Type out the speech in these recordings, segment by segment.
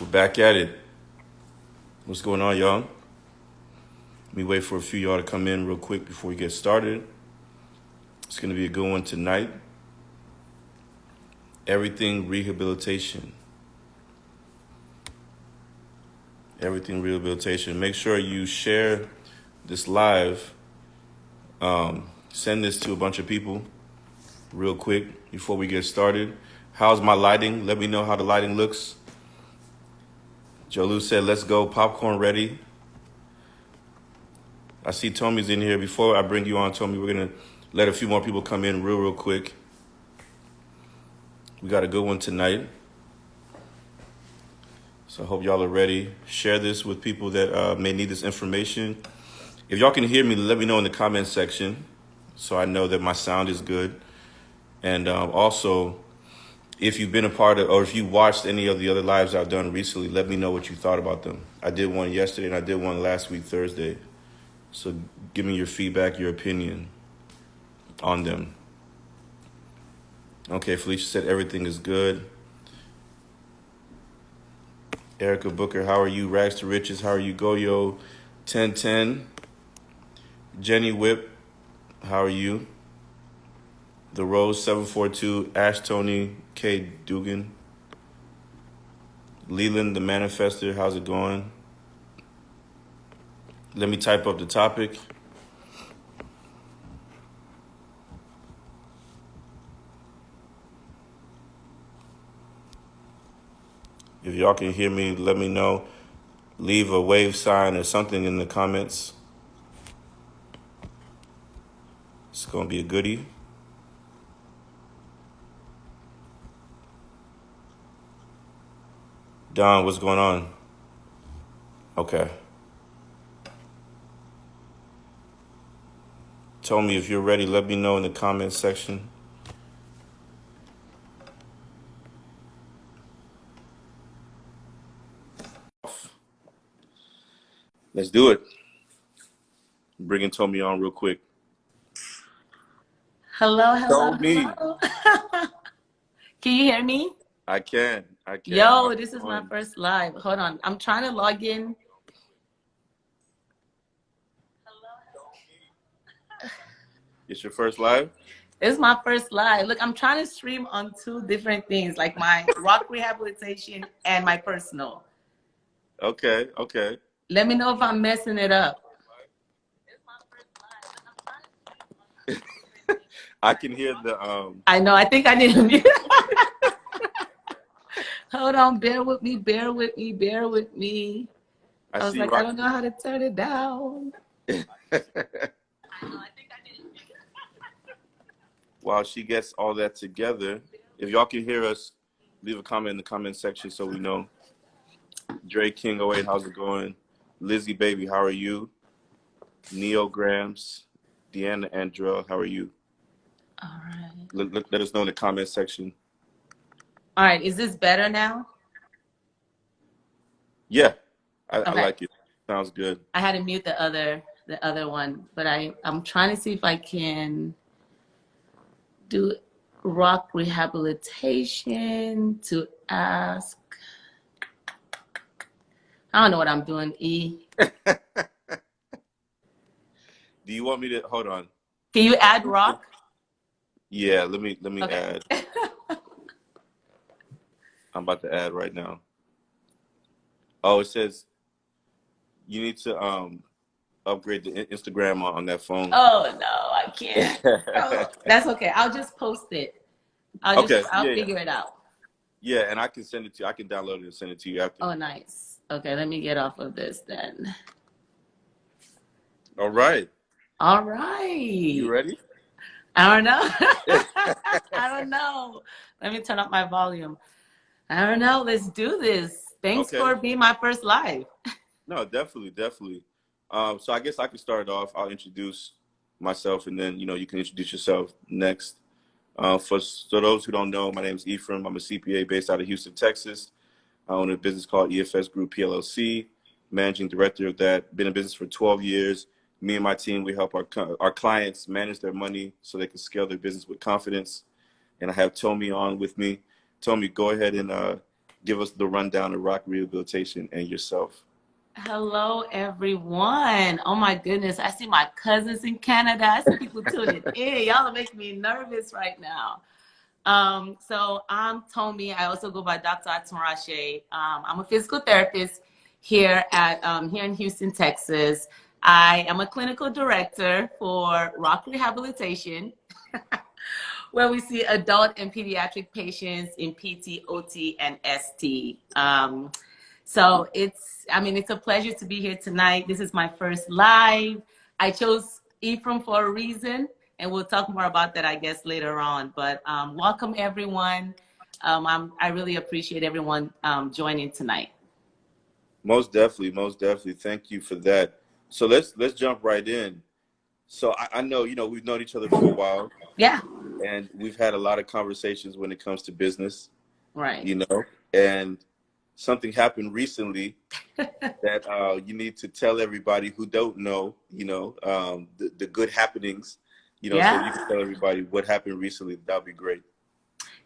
We're back at it. What's going on, y'all? Let me wait for a few y'all to come in real quick before we get started. It's going to be a good one tonight. Everything rehabilitation. Everything rehabilitation. Make sure you share this live. Send this to a bunch of people real quick before we get started. How's my lighting? Let me know how the lighting looks. Jolu said, let's go. Popcorn ready. I see Tomi's in here. Before I bring you on, Tomi, we're going to let a few more people come in real quick. We got a good one tonight. So I hope y'all are ready. Share this with people that may need this information. If y'all can hear me, let me know in the comment section so I know that my sound is good. And also, if you've been a part of, or if you watched any of the other lives I've done recently, let me know what you thought about them. I did one yesterday and I did one last week, Thursday. So give me your feedback, your opinion on them. Okay, Felicia said everything is good. Erica Booker, how are you? Rags to Riches, how are you? Goyo 1010. Jenny Whip, how are you? The Rose 742. Ash Tony K. Dugan. Leland the Manifester, how's it going? Let me type up the topic. If y'all can hear me, let me know. Leave a wave sign or something in the comments. It's going to be a goodie. Don, what's going on? Okay. Tomi, if you're ready, let me know in the comments section. Let's do it. Bringing Tomi on real quick. Hello. Tomi. Can you hear me? I can. Yo, this is my first live. Hold on. I'm trying to log in. It's your first live? It's my first live. Look, I'm trying to stream on two different things, like my rock rehabilitation and my personal. Okay. Let me know if I'm messing it up. I can hear the I know. I think I need to mute. Hold on. Bear with me. I was like, I don't know how to turn it down. While she gets all that together, if y'all can hear us, leave a comment in the comment section so we know. Dre King 08, how's it going? Lizzie Baby, how are you? Neograms, Deanna Andrell, how are you? All right. Let us know in the comment section. All right. Is this better now? Yeah, I like it. Sounds good. I had to mute the other one, but I'm trying to see if I can do rock rehabilitation to ask. I don't know what I'm doing, E. Do you want me to hold on? Can you add rock? Yeah, let me Okay. add. I'm about to add right now. Oh, it says you need to upgrade the Instagram on that phone. Oh no, I can't. Oh, that's okay. I'll just post it. I'll figure it out. Yeah, and I can send it to you. I can download it and send it to you after. Oh, nice. Okay, let me get off of this then. All right. You ready? I don't know. I don't know. Let me turn up my volume. I don't know. Let's do this. Thanks for being my first live. No, definitely. So I guess I can start off. I'll introduce myself, and then you can introduce yourself next. For those who don't know, my name is Ephraim. I'm a CPA based out of Houston, Texas. I own a business called EFS Group PLLC, managing director of that. Been in business for 12 years. Me and my team, we help our clients manage their money so they can scale their business with confidence. And I have Tomi on with me. Tomi, go ahead and give us the rundown of Rock Rehabilitation and yourself. Hello, everyone. Oh my goodness. I see my cousins in Canada. I see people tuning in. Y'all are making me nervous right now. So I'm Tomi. I also go by Dr. Atunrase. I'm a physical therapist here here in Houston, Texas. I am a clinical director for Rock Rehabilitation, where we see adult and pediatric patients in PT, OT, and ST. So it's a pleasure to be here tonight. This is my first live. I chose Ephraim for a reason, and we'll talk more about that, I guess, later on. But welcome, everyone. I really appreciate everyone joining tonight. Most definitely, most definitely. Thank you for that. So let's jump right in. So I know, we've known each other for a while. Yeah. And we've had a lot of conversations when it comes to business. Right. And something happened recently that you need to tell everybody who don't know, the good happenings, Yeah. So if you can tell everybody what happened recently, that'd be great.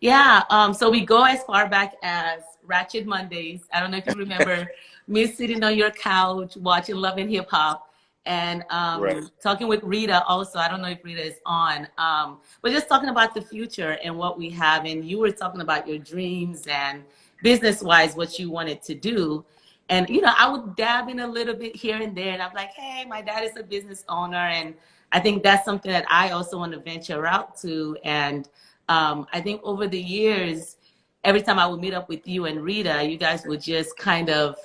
Yeah, so we go as far back as Ratchet Mondays. I don't know if you remember me sitting on your couch watching Love and Hip Hop and Right. talking with Rita also. I don't know if Rita is on, but just talking about the future and what we have. And you were talking about your dreams and business-wise, what you wanted to do. And, I would dab in a little bit here and there. And I'm like, hey, my dad is a business owner. And I think that's something that I also want to venture out to. And I think over the years, every time I would meet up with you and Rita, you guys would just kind of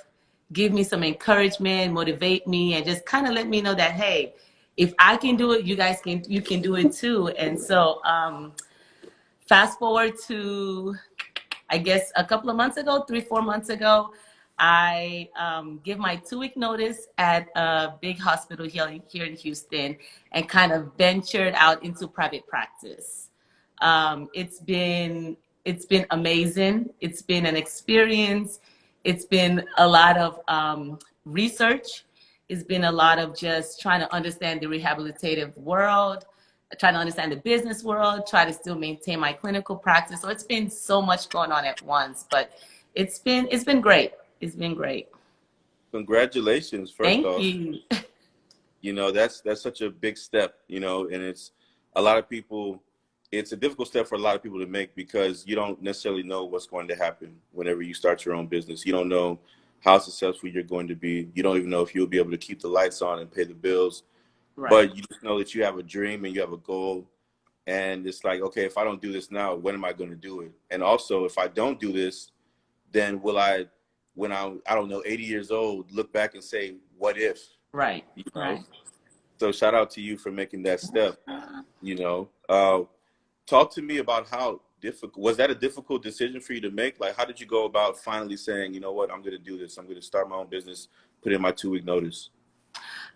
give me some encouragement, motivate me, and just kind of let me know that, hey, if I can do it, you can do it too. And so fast forward to, I guess, a couple of months ago, 3-4 months ago, I give my 2-week notice at a big hospital here in Houston and kind of ventured out into private practice. It's been amazing. It's been an experience. It's been a lot of research. It's been a lot of just trying to understand the rehabilitative world, trying to understand the business world, try to still maintain my clinical practice. So it's been so much going on at once, but it's been great. It's been great. Congratulations, first off. Thank you. That's such a big step, and it's a lot of people. It's a difficult step for a lot of people to make because you don't necessarily know what's going to happen whenever you start your own business. You don't know how successful you're going to be. You don't even know if you'll be able to keep the lights on and pay the bills. Right. But you just know that you have a dream and you have a goal. And it's like, okay, if I don't do this now, when am I going to do it? And also, if I don't do this, then will I, when I'm, I don't know, 80 years old, look back and say, what if? Right. Right. So shout out to you for making that step, Talk to me about how difficult, was that a difficult decision for you to make? Like, how did you go about finally saying, you know what, I'm going to do this. I'm going to start my own business, put in my 2-week notice.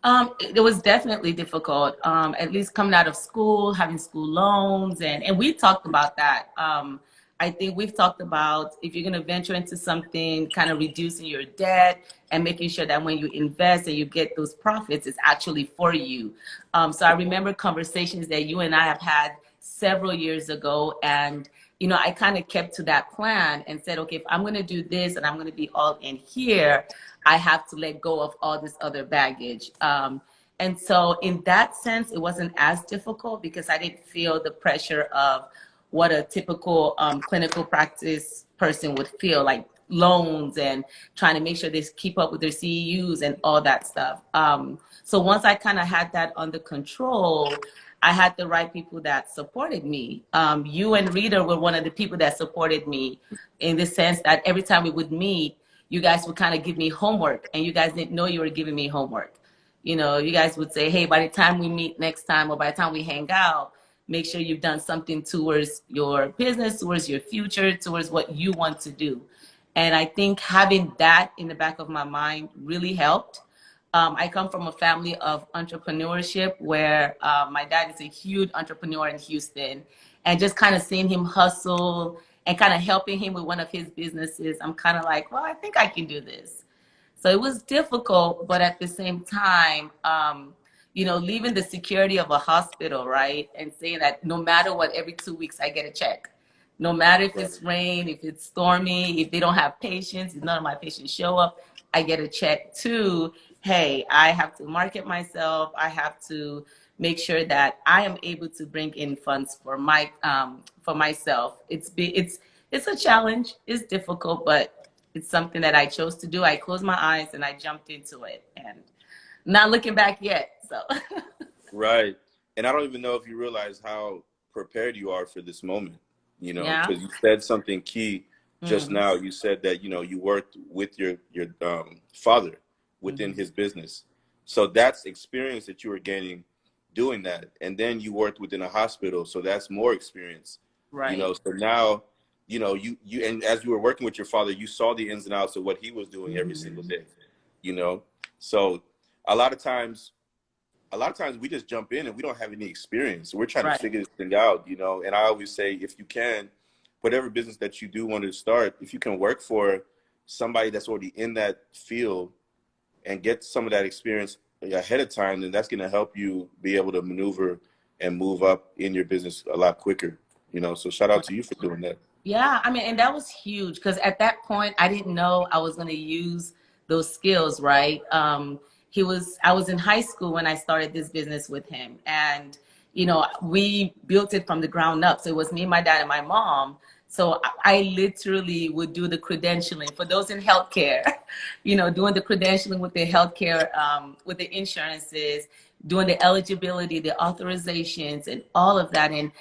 It was definitely difficult, at least coming out of school, having school loans. And we talked about that. I think we've talked about if you're going to venture into something, kind of reducing your debt and making sure that when you invest and you get those profits, it's actually for you. So I remember conversations that you and I have had several years ago. And, I kind of kept to that plan and said, okay, if I'm going to do this and I'm going to be all in here, I have to let go of all this other baggage. And so in that sense, it wasn't as difficult because I didn't feel the pressure of what a typical clinical practice person would feel, like loans and trying to make sure they keep up with their CEUs and all that stuff. So once I kind of had that under control, I had the right people that supported me. You and Rita were one of the people that supported me in the sense that every time we would meet, you guys would kind of give me homework and you guys didn't know you were giving me homework. You guys would say, hey, by the time we meet next time or by the time we hang out, make sure you've done something towards your business, towards your future, towards what you want to do. And I think having that in the back of my mind really helped. I come from a family of entrepreneurship where my dad is a huge entrepreneur in Houston, and just kind of seeing him hustle and kind of helping him with one of his businesses, I'm kind of like, well, I think I can do this. So it was difficult, but at the same time, leaving the security of a hospital, right? And saying that no matter what, every 2 weeks I get a check. No matter if Right. it's rain, if it's stormy, if they don't have patients, if none of my patients show up, I get a check too. Hey, I have to market myself. I have to make sure that I am able to bring in funds for myself. It's a challenge. It's difficult, but it's something that I chose to do. I closed my eyes and I jumped into it, and not looking back yet. So Right. And I don't even know if you realize how prepared you are for this moment, yeah. because you said something key just Mm, now. You said that, you worked with your father within mhm. his business. So that's experience that you were gaining doing that. And then you worked within a hospital, so that's more experience. Right. So now, you and as you were working with your father, you saw the ins and outs of what he was doing every single Mhm. day, you know. So a lot of times a lot of times we just jump in and we don't have any experience. So we're trying to Right. figure this thing out, And I always say, if you can, whatever business that you do want to start, if you can work for somebody that's already in that field and get some of that experience ahead of time, then that's going to help you be able to maneuver and move up in your business a lot quicker. So shout out to you for doing that. Yeah, I mean, and that was huge because at that point I didn't know I was going to use those skills, right? I was in high school when I started this business with him, and we built it from the ground up. So it was me, my dad, and my mom. So I literally would do the credentialing for those in healthcare, doing the credentialing with the healthcare, with the insurances, doing the eligibility, the authorizations, and all of that. And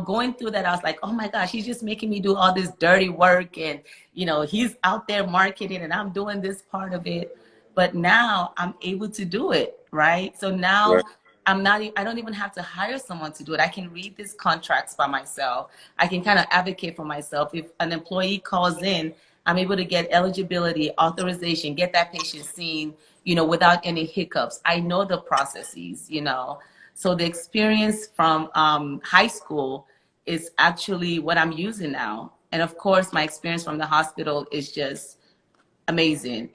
going through that, I was like, oh my gosh, he's just making me do all this dirty work. And, he's out there marketing and I'm doing this part of it. But now I'm able to do it, right? So Right. now I don't even have to hire someone to do it. I can read these contracts by myself. I can kind of advocate for myself. If an employee calls in, I'm able to get eligibility, authorization, get that patient seen, without any hiccups. I know the processes. So the experience from high school is actually what I'm using now. And of course, my experience from the hospital is just amazing.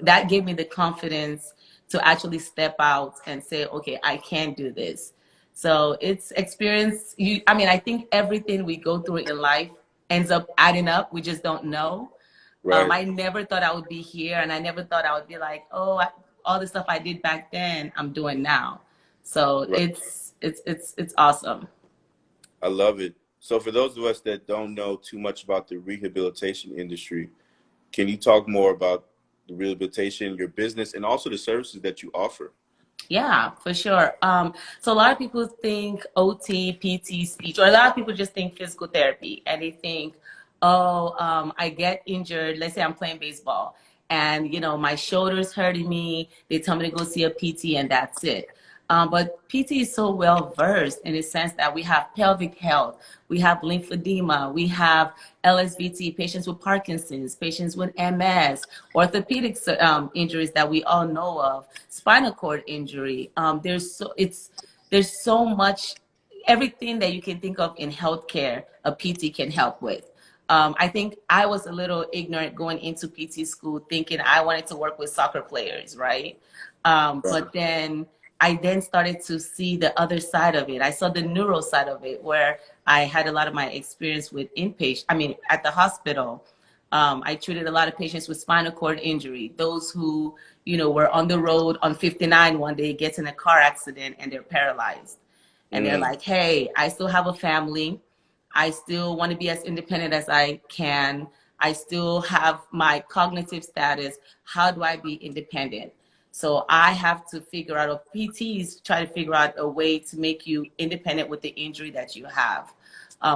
That gave me the confidence to actually step out and say, okay, I can do this. So it's experience. I think everything we go through in life ends up adding up. We just don't know. Right. I never thought I would be here, and I never thought I would be like, oh, all the stuff I did back then, I'm doing now. So Right. it's awesome. I love it. So for those of us that don't know too much about the rehabilitation industry, can you talk more about the rehabilitation, your business, and also the services that you offer? Yeah, for sure. So a lot of people think OT, PT, speech, or a lot of people just think physical therapy, and they think, oh, I get injured. Let's say I'm playing baseball, and my shoulder's hurting me. They tell me to go see a PT, and that's it. But PT is so well versed in the sense that we have pelvic health, we have lymphedema, we have LSVT, patients with Parkinson's, patients with MS, orthopedic injuries that we all know of, spinal cord injury. There's so much, everything that you can think of in healthcare, a PT can help with. I think I was a little ignorant going into PT school, thinking I wanted to work with soccer players, right? But then I then started to see the other side of it. I saw the neuro side of it, where I had a lot of my experience with inpatient. I mean, at the hospital, I treated a lot of patients with spinal cord injury. Those who, were on the road on 59 one day, gets in a car accident and they're paralyzed, and they're Mm, like, "Hey, I still have a family. I still want to be as independent as I can. I still have my cognitive status. How do I be independent?" So I have to figure out, or PTs try to figure out a way to make you independent with the injury that you have.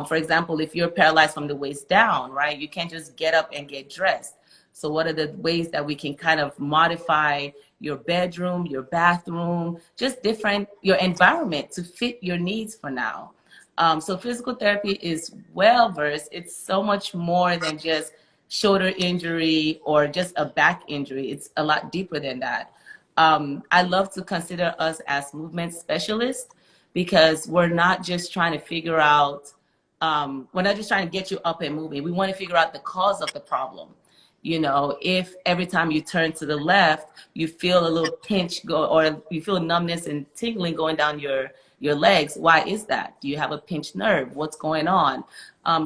For example, if you're paralyzed from the waist down, right, you can't just get up and get dressed. So what are the ways that we can kind of modify your bedroom, your bathroom, just different, your environment to fit your needs for now? So physical therapy is well versed. It's so much more than just shoulder injury or just a back injury. It's a lot deeper than that. I love to consider us as movement specialists because we're not just trying to figure out, we're not just trying to get you up and moving. We want to figure out the cause of the problem. If every time you turn to the left, you feel a little pinch go, or you feel numbness and tingling going down your legs. Why is that? Do you have a pinched nerve? What's going on?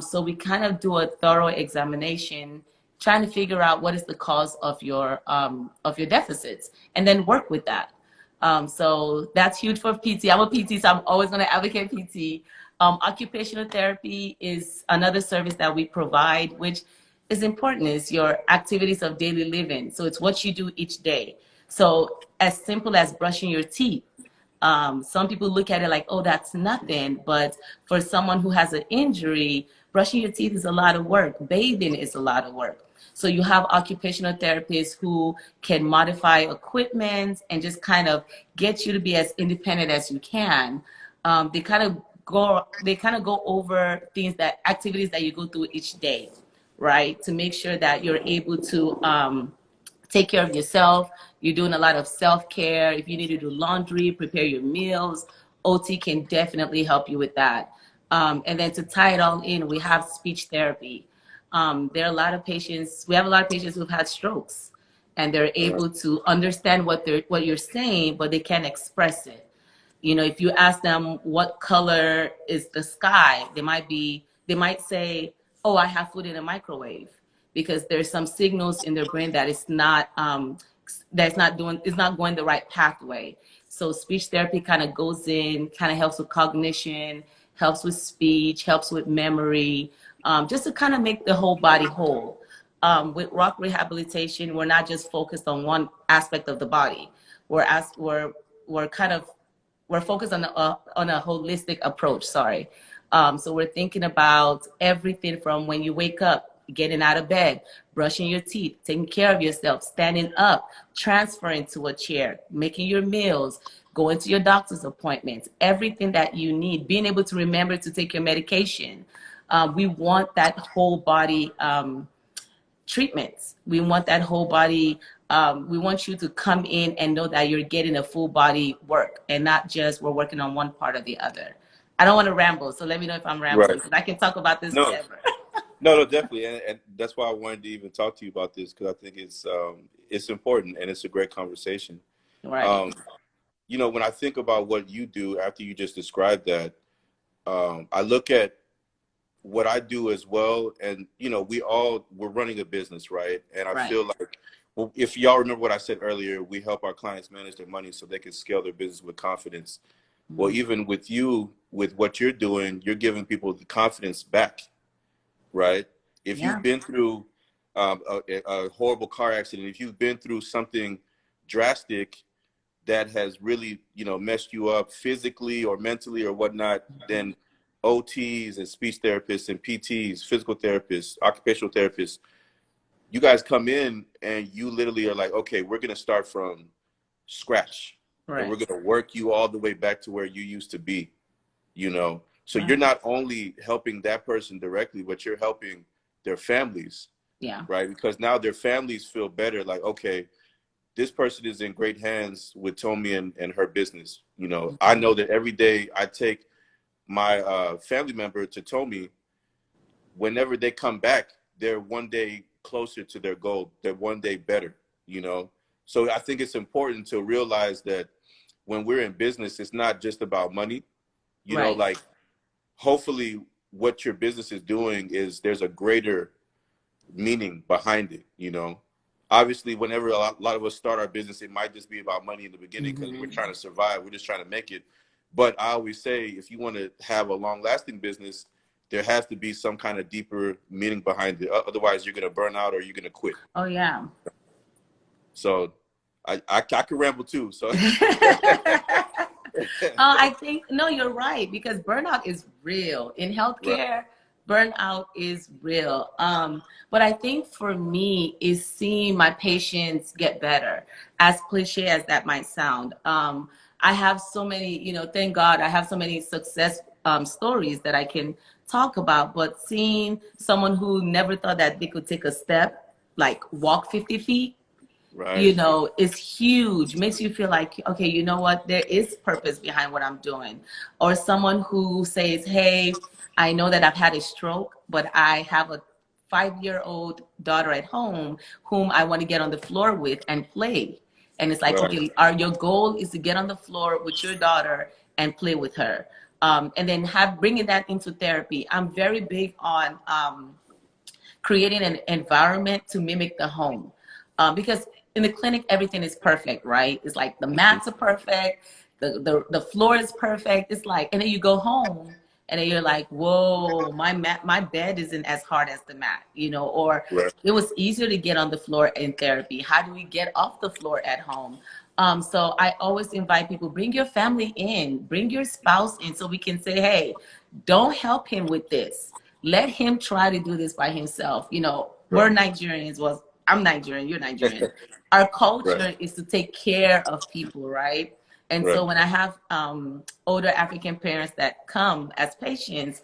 So we kind of do a thorough examination, trying to figure out what is the cause of your deficits, and then work with that. So that's huge for PT. I'm a PT, so I'm always going to advocate PT. Occupational therapy is another service that we provide, which is important. Is your activities of daily living. So it's what you do each day. So as simple as brushing your teeth. Some people look at it like, oh, that's nothing. But for someone who has an injury, brushing your teeth is a lot of work. Bathing is a lot of work. So you have occupational therapists who can modify equipment and just kind of get you to be as independent as you can. They kind of go over things, that activities that you go through each day, right? To make sure that you're able to take care of yourself. You're doing a lot of self-care. If you need to do laundry, prepare your meals, OT can definitely help you with that. And then to tie it all in, we have speech therapy. There are a lot of patients, we have a lot of patients who've had strokes, and they're able to understand what you're saying, but they can't express it. You know, if you ask them what color is the sky, they might say, oh, I have food in a microwave, because there's some signals in their brain that it's not going the right pathway. So speech therapy kind of goes in, kind of helps with cognition, helps with speech, helps with memory, just to kind of make the whole body whole. With rock rehabilitation, we're not just focused on one aspect of the body. We're kind of we're focused on a holistic approach. Sorry. So we're thinking about everything from when you wake up, getting out of bed, brushing your teeth, taking care of yourself, standing up, transferring to a chair, making your meals, going to your doctor's appointments, everything that you need, being able to remember to take your medication. We want that whole body treatments. We want that whole body. We want you to come in and know that you're getting a full body work, and not just we're working on one part or the other. I don't want to ramble, so let me know if I'm rambling, Right. because I can talk about this No, forever. no, definitely, and that's why I wanted to even talk to you about this, because I think it's important and it's a great conversation. Right. Um, you know, when I think about what you do after you just described that, I look at what I do as well, and you know, we're running a business, right? And I Right. feel like, well, if y'all remember what I said earlier, we help our clients manage their money so they can scale their business with confidence. Well, Mhm. even with you, with what you're doing, you're giving people the confidence back, right? If you've Yeah. been through a horrible car accident, if you've been through something drastic that has really, you know, messed you up physically or mentally or whatnot, then OTs and speech therapists and PTs, physical therapists, occupational therapists, you guys come in and you literally are like, okay, we're going to start from scratch and we're Right. going to work you all the way back to where you used to be, you know? So you're Right. not only helping that person directly, but you're helping their families, Yeah. right? Because now their families feel better, like, okay, this person is in great hands with Tomi and her business. You know, I know that every day I take my family member to Tomi, whenever they come back, they're one day closer to their goal. They're one day better, you know? So I think it's important to realize that when we're in business, it's not just about money, you know, Right. like hopefully what your business is doing is there's a greater meaning behind it, you know? Obviously, whenever a lot of us start our business, it might just be about money in the beginning because we're Mm-hmm. trying to survive. We're just trying to make it. But I always say, if you want to have a long-lasting business, there has to be some kind of deeper meaning behind it. Otherwise, you're going to burn out or you're going to quit. Oh, yeah. So I could ramble too. So I think, no, you're right, because burnout is real in right, healthcare. Burnout is real. But I think for me is seeing my patients get better, as cliche as that might sound. I have so many, thank God I have so many success stories that I can talk about, but seeing someone who never thought that they could take a step, like walk 50 feet, right, is huge. Makes you feel like, okay, you know what, there is purpose behind what I'm doing. Or someone who says, hey, I know that I've had a stroke, but I have a 5-year-old daughter at home whom I want to get on the floor with and play. And it's like, right, okay, your goal is to get on the floor with your daughter and play with her. And then bringing that into therapy. I'm very big on creating an environment to mimic the home. Because in the clinic, everything is perfect, right? It's like the mats are perfect, the floor is perfect. It's like, and then you go home and then you're like, whoa, my bed isn't as hard as the mat, you know, or Right. it was easier to get on the floor in therapy. How do we get off the floor at home? So I always invite people, bring your family in, bring your spouse in so we can say, hey, don't help him with this. Let him try to do this by himself. You know, we're Right. Nigerians. Well, I'm Nigerian, you're Nigerian. Our Right. culture is to take care of people, right? And so Right. when I have older African parents that come as patients,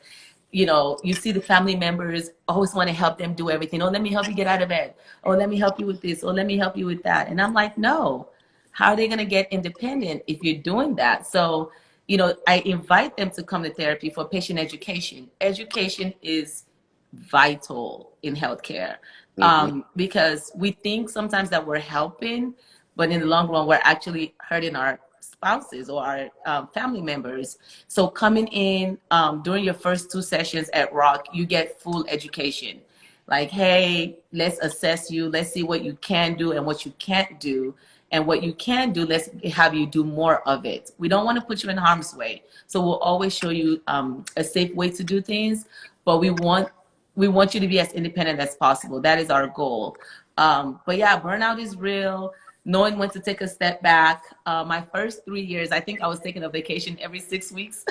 you know, you see the family members always want to help them do everything. Oh, let me help you get out of bed. Oh, let me help you with this. Oh, let me help you with that. And I'm like, no, how are they going to get independent if you're doing that? So, you know, I invite them to come to therapy for patient education. Education is vital in healthcare, Mm-hmm. because we think sometimes that we're helping, but in the long run, we're actually hurting our spouses or our family members. So coming in during your first 2 sessions at Rock, you get full education. Like, hey, let's assess you. Let's see what you can do and what you can't do. And what you can do, let's have you do more of it. We don't want to put you in harm's way. So we'll always show you a safe way to do things, but we want you to be as independent as possible. That is our goal. But yeah, burnout is real. Knowing when to take a step back. My first 3 years, I think I was taking a vacation every 6 weeks.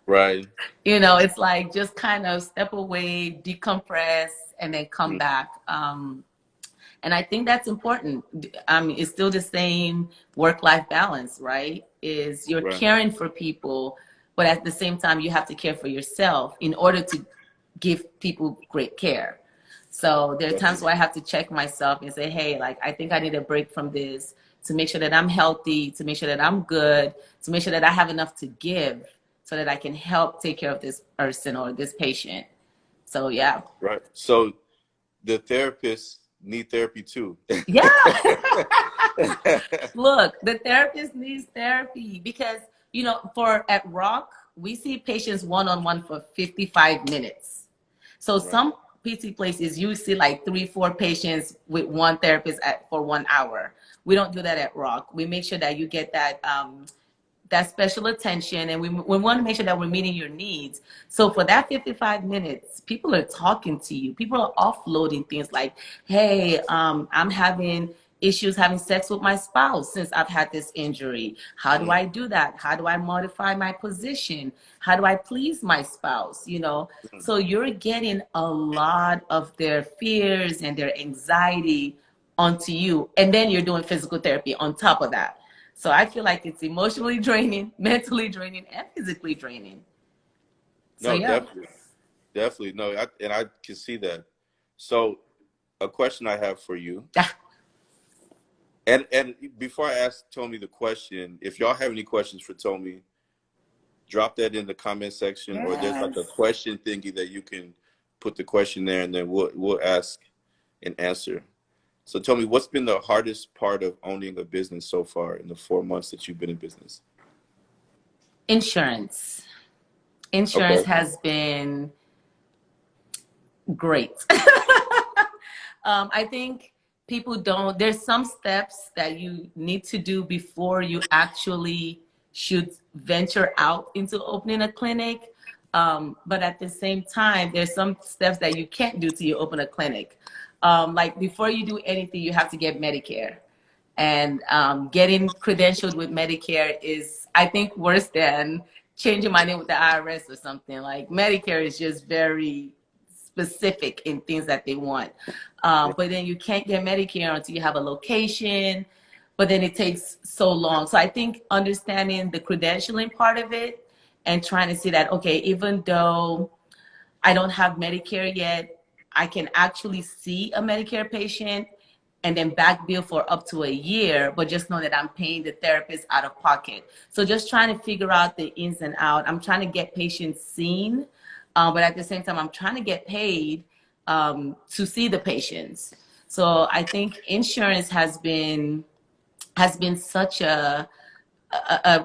Right. You know, it's like just kind of step away, decompress, and then come back. And I think that's important. It's still the same work-life balance, right? Is you're Right. caring for people, but at the same time, you have to care for yourself in order to give people great care. So there are times Definitely. where I have to check myself and say, hey, like, I think I need a break from this to make sure that I'm healthy, to make sure that I'm good, to make sure that I have enough to give so that I can help take care of this person or this patient. So yeah. Right. So the therapists need therapy too. Yeah. Look, the therapist needs therapy because, you know, for at Rock, we see patients one-on-one for 55 minutes. So Right. some PT places, you see like 3, 4 patients with one therapist for 1 hour. We don't do that at Rock. We make sure that you get that special attention, and we want to make sure that we're meeting your needs. So for that 55 minutes, people are talking to you. People are offloading things like, hey, I'm having issues having sex with my spouse since I've had this injury. How do I do that? How do I modify my position? How do I please my spouse? You know, so you're getting a lot of their fears and their anxiety onto you. And then you're doing physical therapy on top of that. So I feel like it's emotionally draining, mentally draining, and physically draining. So No, yeah. definitely. Definitely. No, and I can see that. So a question I have for you, and before I ask Tomi the question, if y'all have any questions for Tomi, drop that in the comment section, or there's like a Yes. question thingy that you can put the question there, and then we'll ask and answer. So tell me, what's been the hardest part of owning a business so far in the 4 months that you've been in business? Insurance. Insurance Okay. has been great. I think people don't, there's some steps that you need to do before you actually should venture out into opening a clinic. But at the same time, there's some steps that you can't do till you open a clinic. Like before you do anything, you have to get Medicare. And getting credentialed with Medicare is, I think, worse than changing my name with the IRS or something. Like Medicare is just very specific in things that they want. But then you can't get Medicare until you have a location, but then it takes so long. So I think understanding the credentialing part of it and trying to see that, okay, even though I don't have Medicare yet, I can actually see a Medicare patient and then back bill for up to a year, but just know that I'm paying the therapist out of pocket. So just trying to figure out the ins and out. I'm trying to get patients seen, but at the same time, I'm trying to get paid to see the patients. So I think insurance has been such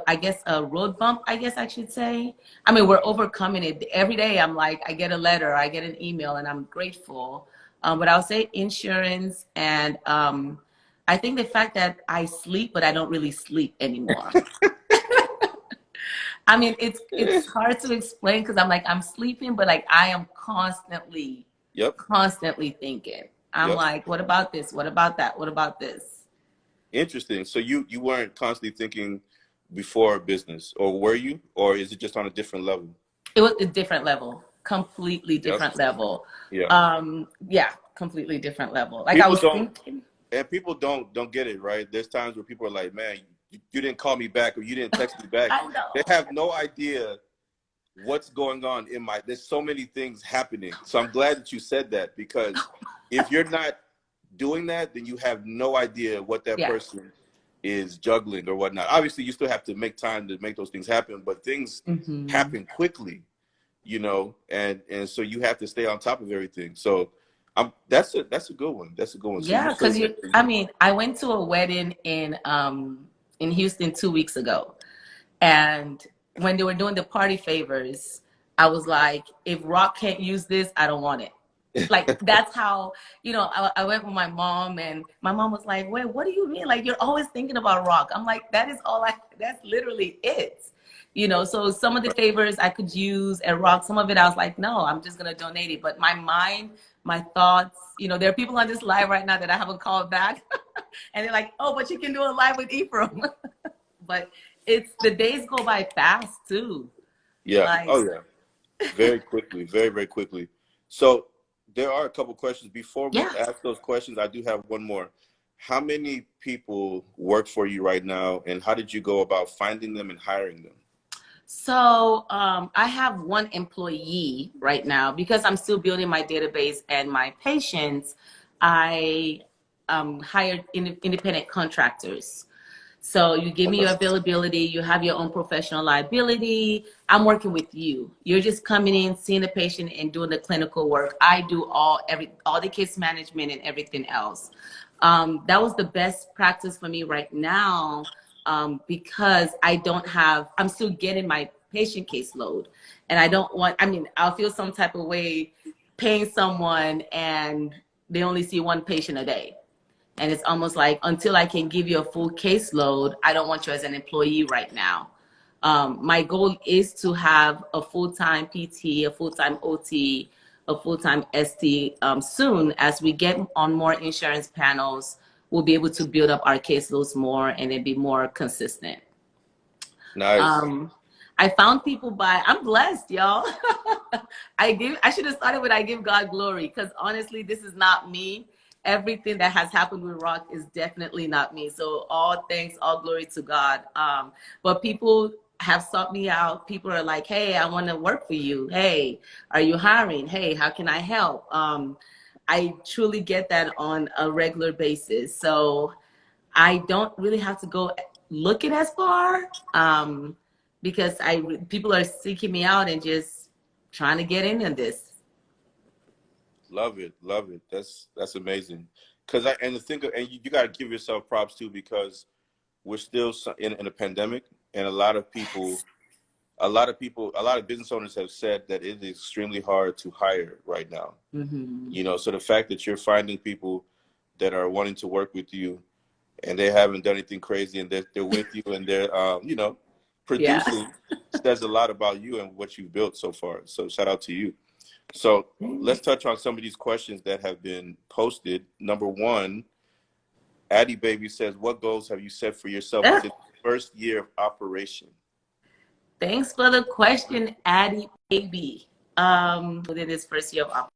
I guess a road bump, I guess I should say. I mean, we're overcoming it every day. I'm like, I get a letter, I get an email, and I'm grateful. But I'll say insurance, and I think the fact that I sleep, but I don't really sleep anymore. I mean, it's hard to explain because I'm like, I'm sleeping, but like I am constantly, Yep. constantly thinking. I'm Yep. like, what about this? What about that? What about this? Interesting. So you weren't constantly thinking before business, or were you, or is it just on a different level? It was a different level, completely Yep. different level. Yeah. Yeah, completely different level. Like I People was don't, thinking, and people don't get it, right? There's times where people are like, man, you didn't call me back, or you didn't text me back. I They know. have no idea what's going on in my, there's so many things happening. So I'm glad that you said that, because if you're not doing that, then you have no idea what that Yeah. person is juggling or whatnot. Obviously, you still have to make time to make those things happen, but things Mm-hmm. happen quickly, and so you have to stay on top of everything. So that's a good one. That's a good one. So you Yeah, still, because I mean, I went to a wedding in Houston 2 weeks ago. And when they were doing the party favors, I was like, if Rock can't use this, I don't want it. Like that's how, I went with my mom, and my mom was like, wait, what do you mean? Like you're always thinking about Rock. I'm like, that's literally it. So some of the favors I could use at Rock, some of it I was like, no, I'm just gonna donate it. But my mind, my thoughts, there are people on this live right now that I haven't called back. And they're like, oh, but you can do a live with Ephraim. But it's the days go by fast too. yeah. Like, Oh yeah. Very quickly, very, very quickly. So there are a couple questions. Before we yeah. ask those questions, I do have one more. How many people work for you right now, and how did you go about finding them and hiring them? So I have one employee right now because I'm still building my database and my patients. I hired independent contractors. So you give me Okay. your availability, you have your own professional liability. I'm working with you. You're just coming in, seeing the patient and doing the clinical work. I do all the case management and everything else. That was the best practice for me right now, because I'm still getting my patient caseload, and I'll feel some type of way paying someone and they only see one patient a day. And it's almost like, until I can give you a full caseload, I don't want you as an employee right now. My goal is to have a full-time PT, a full-time OT, a full-time ST soon. As we get on more insurance panels, we'll be able to build up our caseloads more and then be more consistent. Nice. I found people I'm blessed, y'all. I should have started with I give God glory, because honestly, this is not me. Everything that has happened with Rock is definitely not me. So all thanks, all glory to God. But people have sought me out. People are like, hey, I want to work for you. Hey, are you hiring? Hey, how can I help? I truly get that on a regular basis. So I don't really have to go looking as far, because people are seeking me out and just trying to get into this. Love it, love it. That's amazing. And the thing, and you got to give yourself props too, because we're still in a pandemic, and Yes. a lot of business owners have said that it is extremely hard to hire right now. Mm-hmm. So the fact that you're finding people that are wanting to work with you, and they haven't done anything crazy, and they're with you, and they're Yeah. producing, says a lot about you and what you've built so far. So shout out to you. So let's touch on some of these questions that have been posted. Number one, Addie Baby says, what goals have you set for yourself within the first year of operation? Thanks for the question, Addie Baby. Within this first year of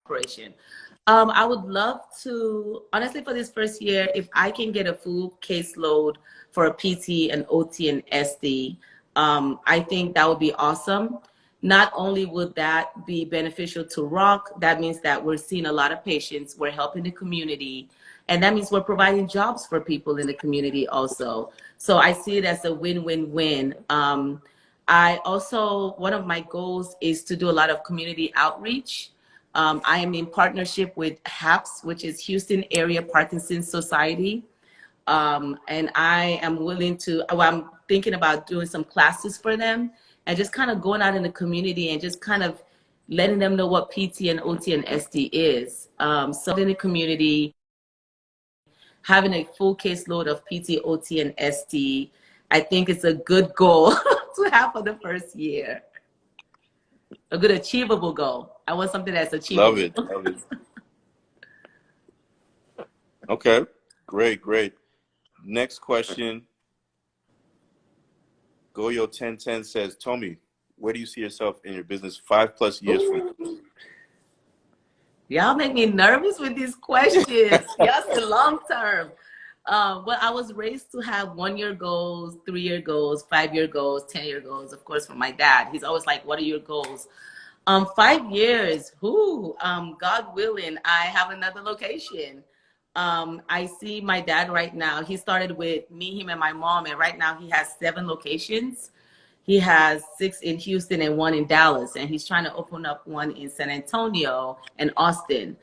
operation, I would love to, honestly, for this first year, if I can get a full caseload for a PT, an OT, and SD, I think that would be awesome. Not only would that be beneficial to Rock, that means that we're seeing a lot of patients, we're helping the community, and that means we're providing jobs for people in the community also. So I see it as a win-win-win. One of my goals is to do a lot of community outreach. I am in partnership with HAPS, which is Houston Area Parkinson's Society. And I am willing to, well, I'm thinking about doing some classes for them and just kind of going out in the community and just kind of letting them know what PT and OT and SD is. So in the community, having a full caseload of PT, OT, and SD, I think it's a good goal to have for the first year. A good achievable goal. I want something that's achievable. Love it. Love it. Okay. Great. Great. Next question. Goyo1010 says, Tomi, where do you see yourself in your business 5+ years from now? Y'all make me nervous with these questions. Y'all say long term. Well, I was raised to have 1-year goals, 3-year goals, 5-year goals, 10-year goals, of course, from my dad. He's always like, what are your goals? 5 years, God willing, I have another location. I see my dad right now. He started with me, him, and my mom, and right now he has 7 locations. He has 6 in Houston and 1 in Dallas, and he's trying to open up 1 in San Antonio and Austin.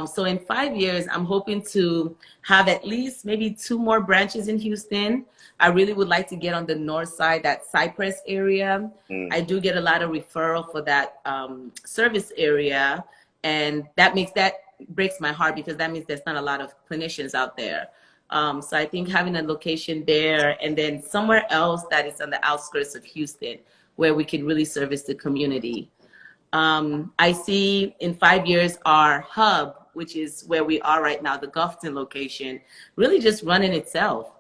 So in 5 years, I'm hoping to have at least maybe 2 more branches in Houston. I really would like to get on the north side, that Cypress area. I do get a lot of referral for that service area, and that breaks my heart because that means there's not a lot of clinicians out there. So I think having a location there and then somewhere else that is on the outskirts of Houston where we can really service the community. I see in 5 years our hub, which is where we are right now, the Gulfton location, really just running itself.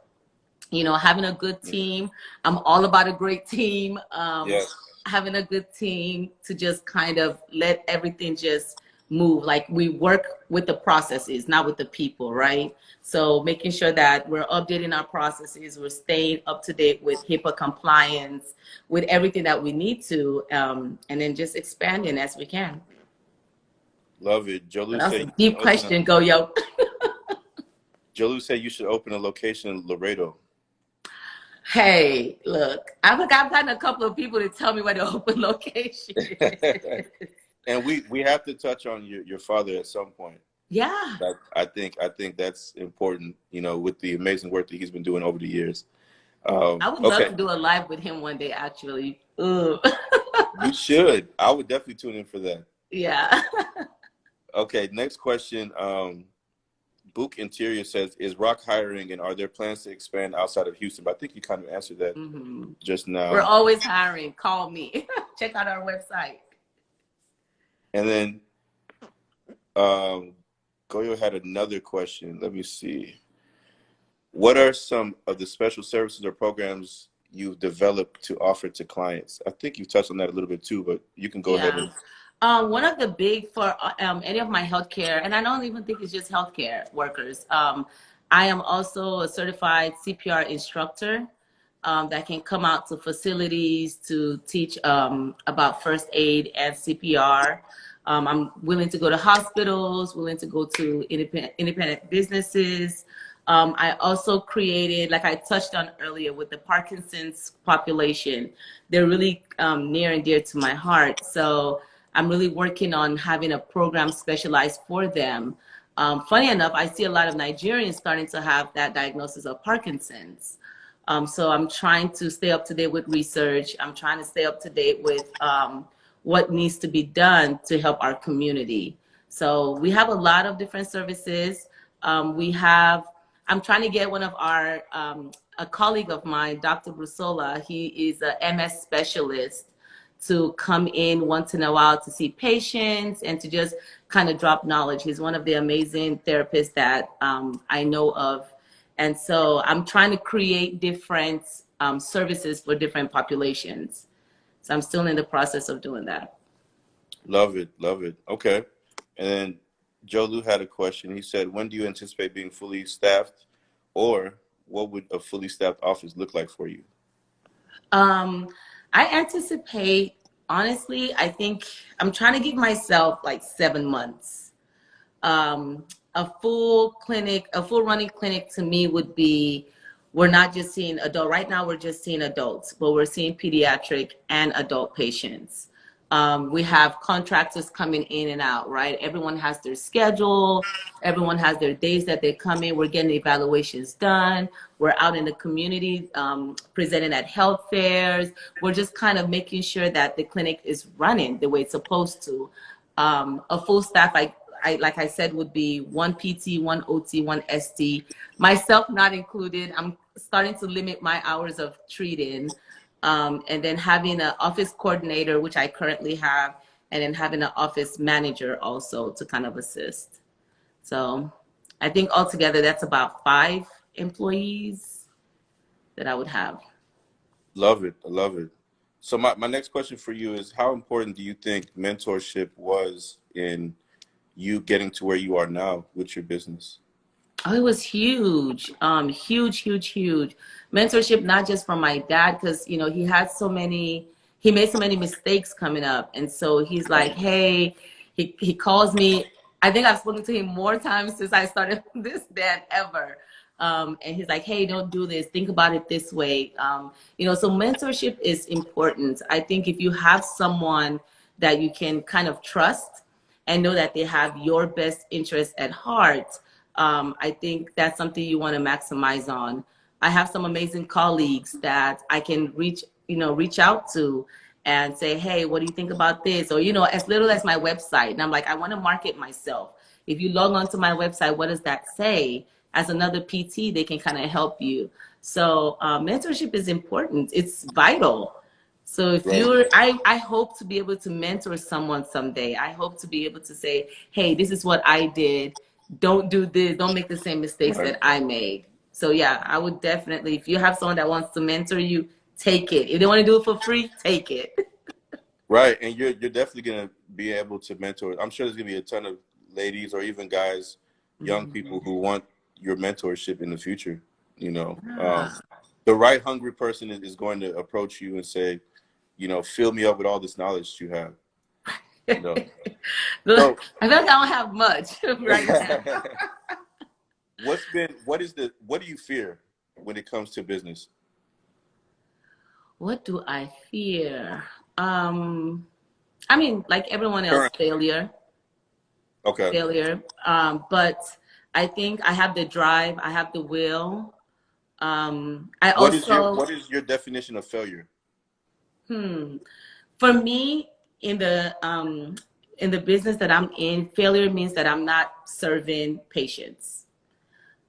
You know, having a good team. I'm all about a great team. Yes. Having a good team to just kind of let everything just move. Like we work with the processes, not with the people, right? So making sure that we're updating our processes, we're staying up to date with HIPAA compliance, with everything that we need to, and then just expanding as we can. Love it. Jolu That's said a deep question, Goyo. Jolu said you should open a location in Laredo. Hey, look, I've gotten a couple of people to tell me where to open location. And we have to touch on your father at some point. Yeah. I think that's important, you know, with the amazing work that he's been doing over the years. I would love to do a live with him one day, actually. You should. I would definitely tune in for that. Yeah. Okay, next question. Book Interior says, is Rock hiring and are there plans to expand outside of Houston? But I think you kind of answered that just now. We're always hiring. Call me. Check out our website. And then Goyo had another question. Let me see. What are some of the special services or programs you've developed to offer to clients? I think you touched on that a little bit too, but you can go ahead and... One of the big for any of my healthcare, and I don't even think it's just healthcare workers. I am also a certified CPR instructor that can come out to facilities to teach about first aid and CPR. I'm willing to go to hospitals, willing to go to independent businesses. I also created, like I touched on earlier with the Parkinson's population, they're really near and dear to my heart. So I'm really working on having a program specialized for them. Funny enough, I see a lot of Nigerians starting to have that diagnosis of Parkinson's. So I'm trying to stay up to date with research. I'm trying to stay up to date with what needs to be done to help our community. So we have a lot of different services. I'm trying to get one of our, a colleague of mine, Dr. Brusola, he is a MS specialist, to come in once in a while to see patients and to just kind of drop knowledge. He's one of the amazing therapists that I know of. And so I'm trying to create different services for different populations. So I'm still in the process of doing that. Love it. Love it. Okay. And then Joe Lou had a question. He said, when do you anticipate being fully staffed, or what would a fully staffed office look like for you? I anticipate, honestly, I think I'm trying to give myself like 7 months. A full running clinic to me would be, we're not just seeing adult. Right now, we're just seeing adults, but we're seeing pediatric and adult patients. We have contractors coming in and out, right? Everyone has their schedule. Everyone has their days that they come in. We're getting evaluations done. We're out in the community, presenting at health fairs. We're just kind of making sure that the clinic is running the way it's supposed to. A full staff, like I said, would be one PT, one OT, one ST. Myself not included. I'm starting to limit my hours of treating. And then having an office coordinator, which I currently have, and then having an office manager also to kind of assist. So I think altogether that's about 5 employees that I would have. Love it. I love it. So my next question for you is, how important do you think mentorship was in you getting to where you are now with your business? Oh, it was huge, huge, huge, huge. Mentorship, not just from my dad, because he made so many mistakes coming up, and so he's like, hey, he calls me. I think I've spoken to him more times since I started this than ever. And he's like, hey, don't do this. Think about it this way. So mentorship is important. I think if you have someone that you can kind of trust and know that they have your best interest at heart, I think that's something you want to maximize on. I have some amazing colleagues that I can reach out to and say, hey, what do you think about this? Or, as little as my website. And I'm like, I want to market myself. If you log on to my website, what does that say? As another PT, they can kind of help you. So mentorship is important. It's vital. So if I hope to be able to mentor someone someday. I hope to be able to say, hey, this is what I did. Don't do this. Don't make the same mistakes that I made. So yeah, I would definitely, if you have someone that wants to mentor you, take it. If they want to do it for free, take it. Right. And you're definitely going to be able to mentor. I'm sure there's going to be a ton of ladies or even guys, young people who want your mentorship in the future. The right hungry person is going to approach you and say, fill me up with all this knowledge you have. So, I feel like I don't have much right now. What do you fear when it comes to business? What do I fear? Like everyone else, failure. Okay. Failure. But I think I have the drive. I have the will. What is your definition of failure? For me, in the business that I'm in, failure means that I'm not serving patients.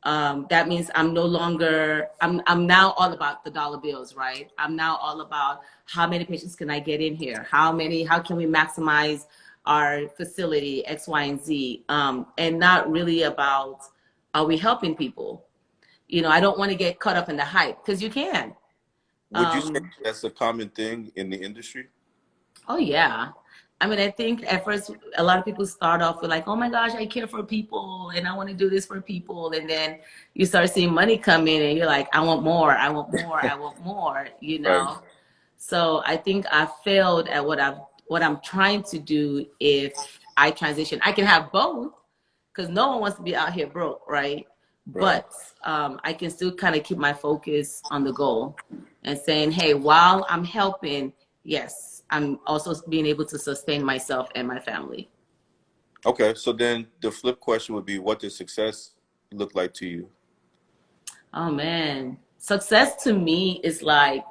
That means I'm now all about the dollar bills, right? I'm now all about how many patients can I get in here? How can we maximize our facility, X, Y, and Z? And not really about, are we helping people? I don't want to get caught up in the hype, because you can. Would you say that's a common thing in the industry? Oh, yeah. I think at first a lot of people start off with like, oh my gosh, I care for people and I want to do this for people. And then you start seeing money come in and you're like, I want more, I want more, I want more, Right. So I think I failed at what I'm trying to do. If I transition, I can have both, because no one wants to be out here broke, right? But I can still kind of keep my focus on the goal and saying, hey, while I'm helping, yes, I'm also being able to sustain myself and my family. Okay, so then the flip question would be, what does success look like to you? Oh man, success to me is like,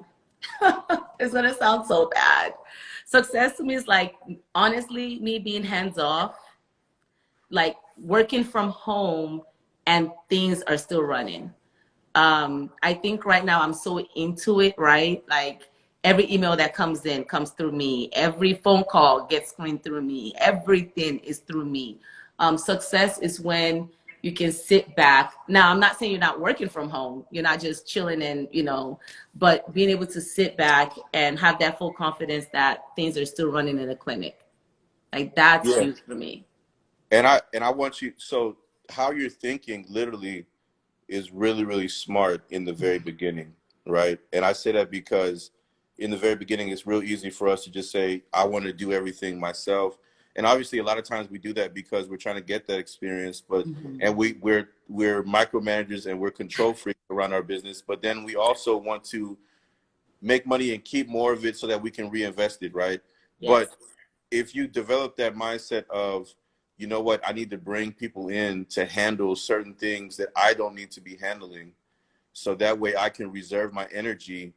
it's gonna sound so bad. Success to me is like, honestly, me being hands off, like working from home and things are still running. I think right now I'm so into it, right? Like every email that comes in comes through me. Every phone call gets screened through me. Everything is through me. Success is when you can sit back. Now, I'm not saying you're not working from home. You're not just chilling and, but being able to sit back and have that full confidence that things are still running in the clinic. Like that's huge for me. And I want you, so how you're thinking literally is really, really smart in the very beginning, right? And I say that because in the very beginning, it's real easy for us to just say, I want to do everything myself. And obviously a lot of times we do that because we're trying to get that experience, but and we're micromanagers and we're control freaks around our business, but then we also want to make money and keep more of it so that we can reinvest it, right? Yes. But if you develop that mindset of, you know what, I need to bring people in to handle certain things that I don't need to be handling, so that way I can reserve my energy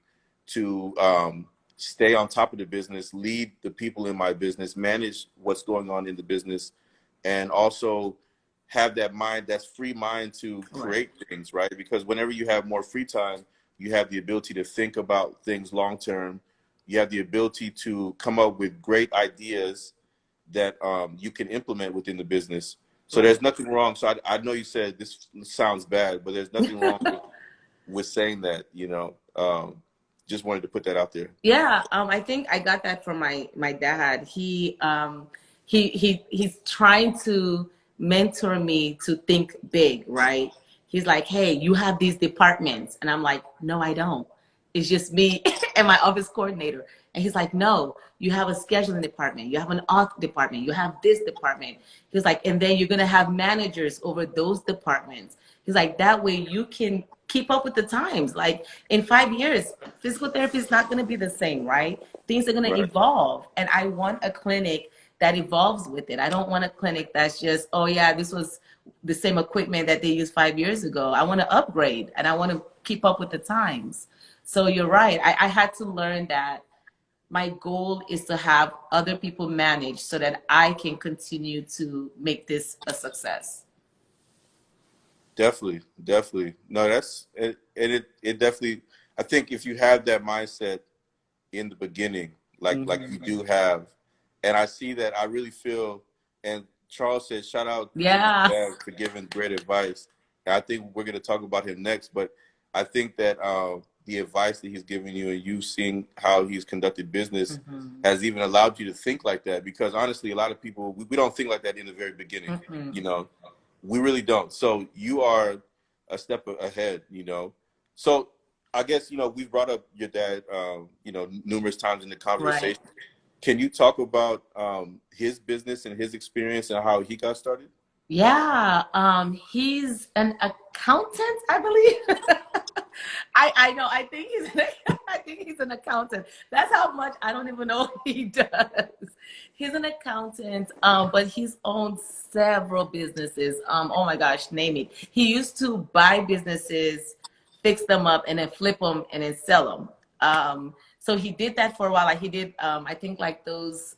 to stay on top of the business, lead the people in my business, manage what's going on in the business, and also have that mind, that's free mind to create things, right? Because whenever you have more free time, you have the ability to think about things long term. You have the ability to come up with great ideas that you can implement within the business. So there's nothing wrong. So I know you said this sounds bad, but there's nothing wrong with saying that, you know. Just wanted to put that out there. Yeah, I think I got that from my dad. He's trying to mentor me to think big, right? He's like, "Hey, you have these departments," and I'm like, "No, I don't. It's just me and my office coordinator." And he's like, "No, you have a scheduling department, you have an auth department, you have this department." He's like, "And then you're gonna have managers over those departments." He's like, "That way you can keep up with the times. Like in 5 years, physical therapy is not going to be the same, right? Things are going to evolve. And I want a clinic that evolves with it. I don't want a clinic that's just, oh yeah, this was the same equipment that they used 5 years ago. I want to upgrade and I want to keep up with the times. So you're right. I had to learn that my goal is to have other people manage so that I can continue to make this a success. Definitely. No, that's it. It definitely. I think if you have that mindset in the beginning, like you do have, and I see that, I really feel. And Charles said, shout out to my Yeah. dad for giving great advice. And I think we're going to talk about him next, but I think that the advice that he's giving you, and you seeing how he's conducted business, has even allowed you to think like that. Because honestly, a lot of people, we don't think like that in the very beginning. You know, we really don't. So you are a step ahead, you know. So I guess, you know, we've brought up your dad, you know, numerous times in the conversation. Right. Can you talk about his business and his experience and how he got started? Yeah, he's an accountant, I believe. I know. I think I think he's an accountant. That's how much I don't even know what he does. He's an accountant, but he's owned several businesses. Oh my gosh, name it. He used to buy businesses, fix them up, and then flip them and then sell them. So he did that for a while. Like he did, I think like those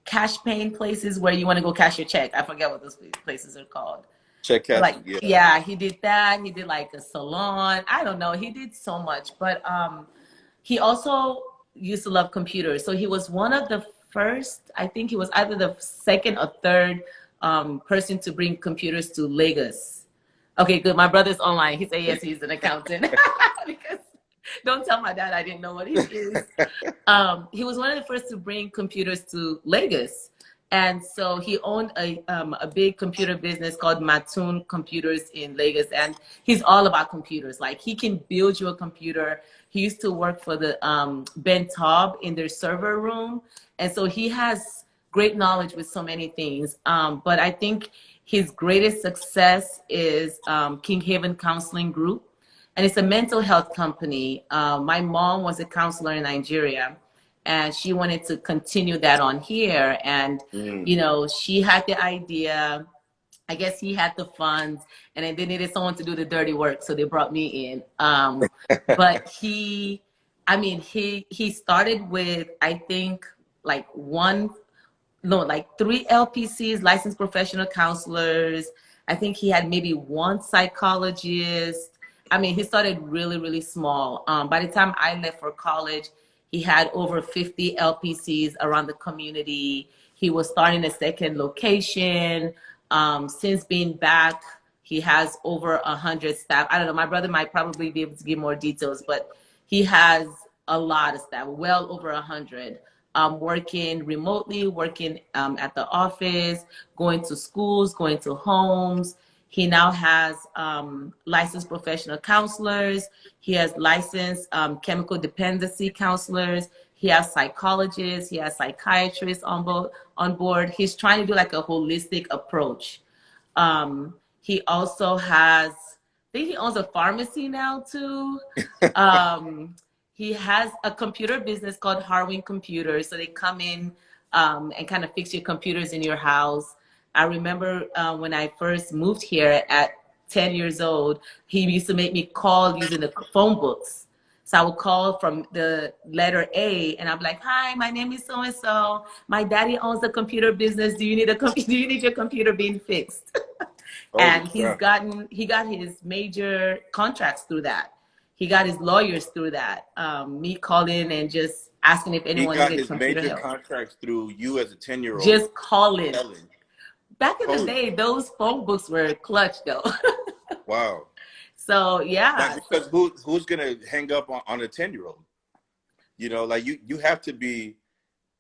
cash paying places where you want to go cash your check. I forget what those places are called. Check But like, cashing, yeah. yeah, he did that. He did like a salon. I don't know. He did so much. But he also used to love computers. So he was one of the first, I think he was either the second or third person to bring computers to Lagos. Okay, good. My brother's online. He said, yes, he's an accountant. Because don't tell my dad I didn't know what he is. He was one of the first to bring computers to Lagos. And so he owned a big computer business called Matun Computers in Lagos. And he's all about computers. Like he can build you a computer. He used to work for the Ben Taub in their server room. And so he has great knowledge with so many things. But I think his greatest success is King Haven Counseling Group. And it's a mental health company. My mom was a counselor in Nigeria, and she wanted to continue that on here. And, you know, she had the idea. I guess he had the funds, and then they needed someone to do the dirty work, so they brought me in. But he started with, I think, like three LPCs, licensed professional counselors. I think he had maybe one psychologist. I mean, he started really, really small. By the time I left for college, he had over 50 LPCs around the community. He was starting a second location. Since being back, he has over 100 staff. I don't know, my brother might probably be able to give more details, but he has a lot of staff, well over 100. Working remotely, working at the office, going to schools, going to homes. He now has licensed professional counselors. He has licensed chemical dependency counselors. He has psychologists. He has psychiatrists on board. He's trying to do like a holistic approach. He also has, I think he owns a pharmacy now too. He has a computer business called Harwin Computers. So they come in and kind of fix your computers in your house. I remember when I first moved here at 10 years old, he used to make me call using the phone books. So I would call from the letter A, and I'm like, "Hi, my name is so and so. My daddy owns a computer business. Do you need do you need your computer being fixed?" Holy And crap. he got his major contracts through that. He got his lawyers through that. Me calling and just asking if He anyone got needed his computer major help. contracts through you as a 10-year-old Just calling. selling. Back in the Holy, day, those phone books were clutch though. wow. So Like, yeah, because who's gonna hang up on a 10-year-old? You know, like you have to be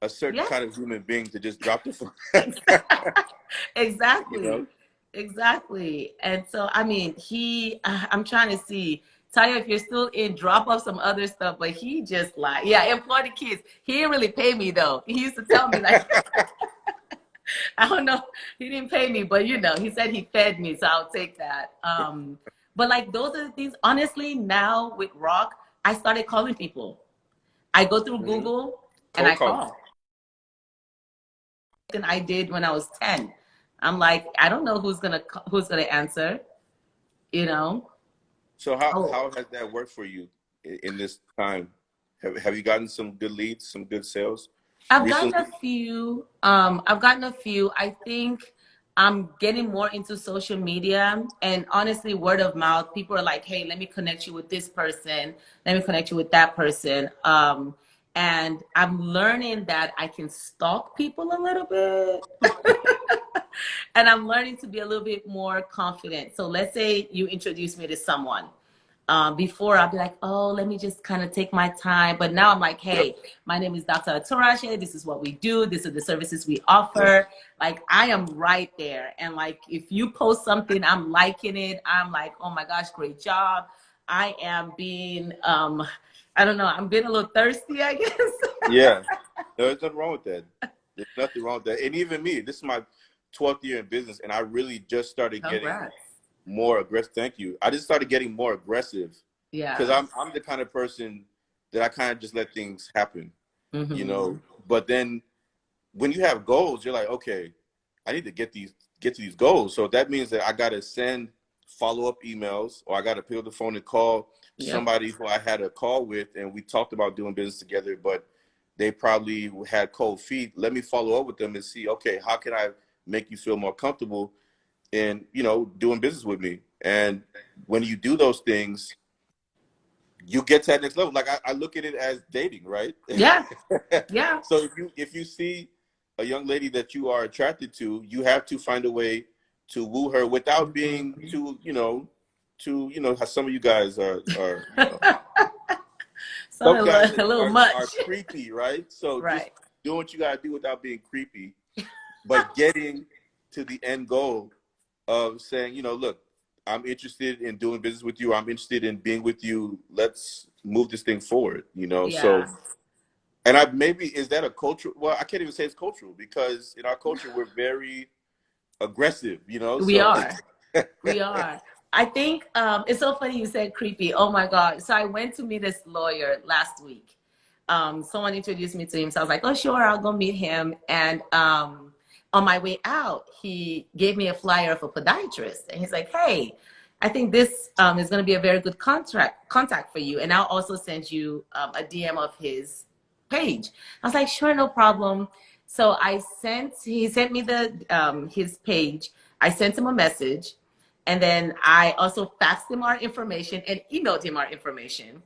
a certain yeah, kind of human being to just drop the phone. You exactly, know? exactly. And so I mean, I'm trying to see. Taya, if you're still in, drop off some other stuff. But he just like, yeah, employ the kids. He didn't really pay me though. He used to tell me like, I don't know. He didn't pay me, but he said he fed me, so I'll take that. But like those are the things. Honestly, now with Rock, I started calling people. I go through Hmm. Google and I Cold calling. call. And I did when I was 10. I'm like, I don't know who's gonna answer. You know. So how Oh, how has that worked for you in this time? Have you gotten some good leads, some good sales I've gotten a recently? few. I think I'm getting more into social media and honestly, word of mouth. People are like, "Hey, let me connect you with this person. Let me connect you with that person." And I'm learning that I can stalk people a little bit, and I'm learning to be a little bit more confident. So let's say you introduce me to someone. Before I'd be like, oh, let me just kind of take my time. But now I'm like, Yep. hey, my name is Dr. Atunrase. This is what we do. These are the services we offer. Like I am right there. And like if you post something, I'm liking it. I'm like, oh my gosh, great job. I am being I don't know, I'm being a little thirsty, I guess. Yeah. There's nothing wrong with that. There's nothing wrong with that. And even me, this is my 12th year in business, and I really just started getting Congrats. more aggressive. Thank you. I just started getting more aggressive because Yeah. I'm the kind of person that I kind of just let things happen, you Mm-hmm. know. But then when you have goals, you're like, okay, I need to get to these goals. So that means that I got to send follow-up emails, or I got to pick up the phone and call Yep. somebody who I had a call with, and we talked about doing business together, but they probably had cold feet. Let me follow up with them and see, okay, how can I make you feel more comfortable in, doing business with me? And when you do those things, you get to that next level. Like I look at it as dating, right? Yeah. Yeah. So if you see a young lady that you are attracted to, you have to find a way to woo her without being Mm-hmm. too, how some of you guys are. So Some guys a little are much. creepy, right? So just Right. doing what you gotta do without being creepy, but getting to the end goal of saying, look, I'm interested in doing business with you. I'm interested in being with you. Let's move this thing forward. So, Yeah. and I maybe is that a cultural? Well, I can't even say it's cultural because in our culture we're very aggressive. We So, are. We are. I think it's so funny you said creepy. Oh my God. So I went to meet this lawyer last week. Someone introduced me to him. So I was like, oh, sure, I'll go meet him. And on my way out, he gave me a flyer of a podiatrist. And he's like, hey, I think this is going to be a very good contact for you. And I'll also send you a DM of his page. I was like, sure, no problem. So he sent me his page. I sent him a message. And then I also faxed him our information and emailed him our information.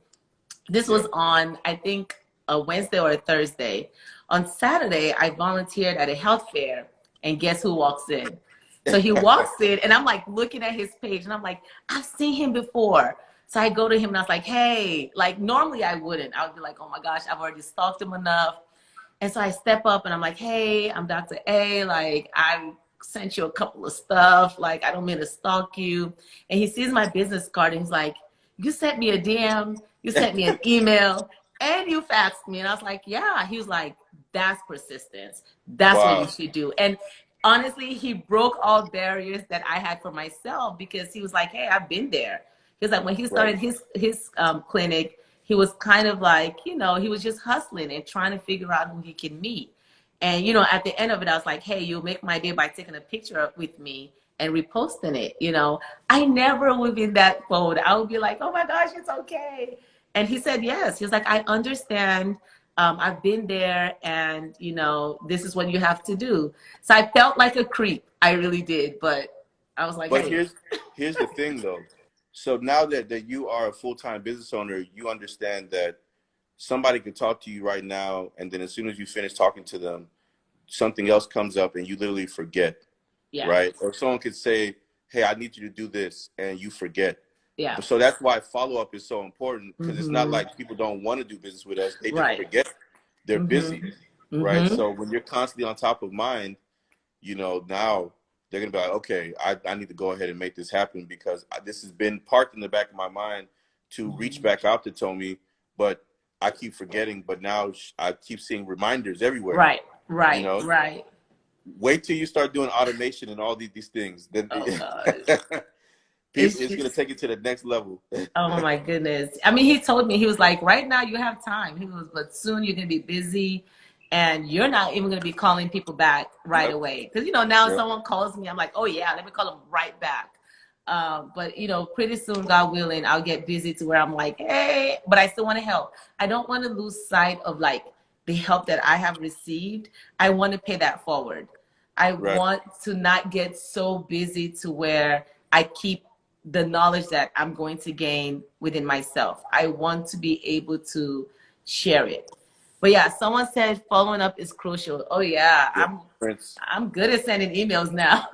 This yeah. was on, I think, a Wednesday or a Thursday. On Saturday, I volunteered at a health fair, and guess who walks in? So he walks in, and I'm like looking at his page, and I'm like, I've seen him before. So I go to him, and I was like, hey, like normally I wouldn't. I would be like, oh my gosh, I've already stalked him enough. And so I step up and I'm like, hey, I'm Dr. A. Like, I sent you a couple of stuff. Like, I don't mean to stalk you. And he sees my business card and he's like, you sent me a DM, you sent me an email, and you faxed me. And I was like, yeah. He was like, that's persistence. That's what you Wow. should do. And honestly, he broke all barriers that I had for myself because he was like, hey, I've been there. He was like, when he Right. started his clinic, he was kind of like, he was just hustling and trying to figure out who he can meet. And, you know, at the end of it, I was like, hey, you'll make my day by taking a picture with me and reposting it. You know, I never would be that bold. I would be like, oh my gosh, it's okay. And he said, yes. He was like, I understand. I've been there, and, you know, this is what you have to do. So I felt like a creep. I really did. But I was like, But hey, here's the thing though. So now that you are a full-time business owner, you understand that somebody could talk to you right now, and then as soon as you finish talking to them, something else comes up and you literally forget, yeah, right? Or someone could say, hey, I need you to do this, and you forget. yeah. But so that's why follow-up is so important, because it's not Mm-hmm. like people don't want to do business with us. They just Right. forget. They're busy, Mm-hmm. right? Mm-hmm. So when you're constantly on top of mind, you know, now they're going to be like, okay, I need to go ahead and make this happen, because this has been parked in the back of my mind to reach back out to Tomi, but I keep forgetting. But now I keep seeing reminders everywhere, Right. you Right. know. Right. Wait till you start doing automation and all these things. Then Oh gosh. people, It's it's going to just, take it to the next level. oh my goodness. I mean, he told me, he was like, right now you have time. He was, but soon you're going to be busy and you're not even going to be calling people back right Yep. away. Because, you know, now Yep. someone calls me, I'm like, oh yeah, let me call them right back. But, you know, pretty soon, God willing, I'll get busy to where I'm like, hey, but I still want to help. I don't want to lose sight of like the help that I have received. I want to pay that forward. I Right. want to not get so busy to where I keep the knowledge that I'm going to gain within myself. I want to be able to share it. But yeah, someone said following up is crucial. Oh yeah, Yeah. Prince. I'm good at sending emails now.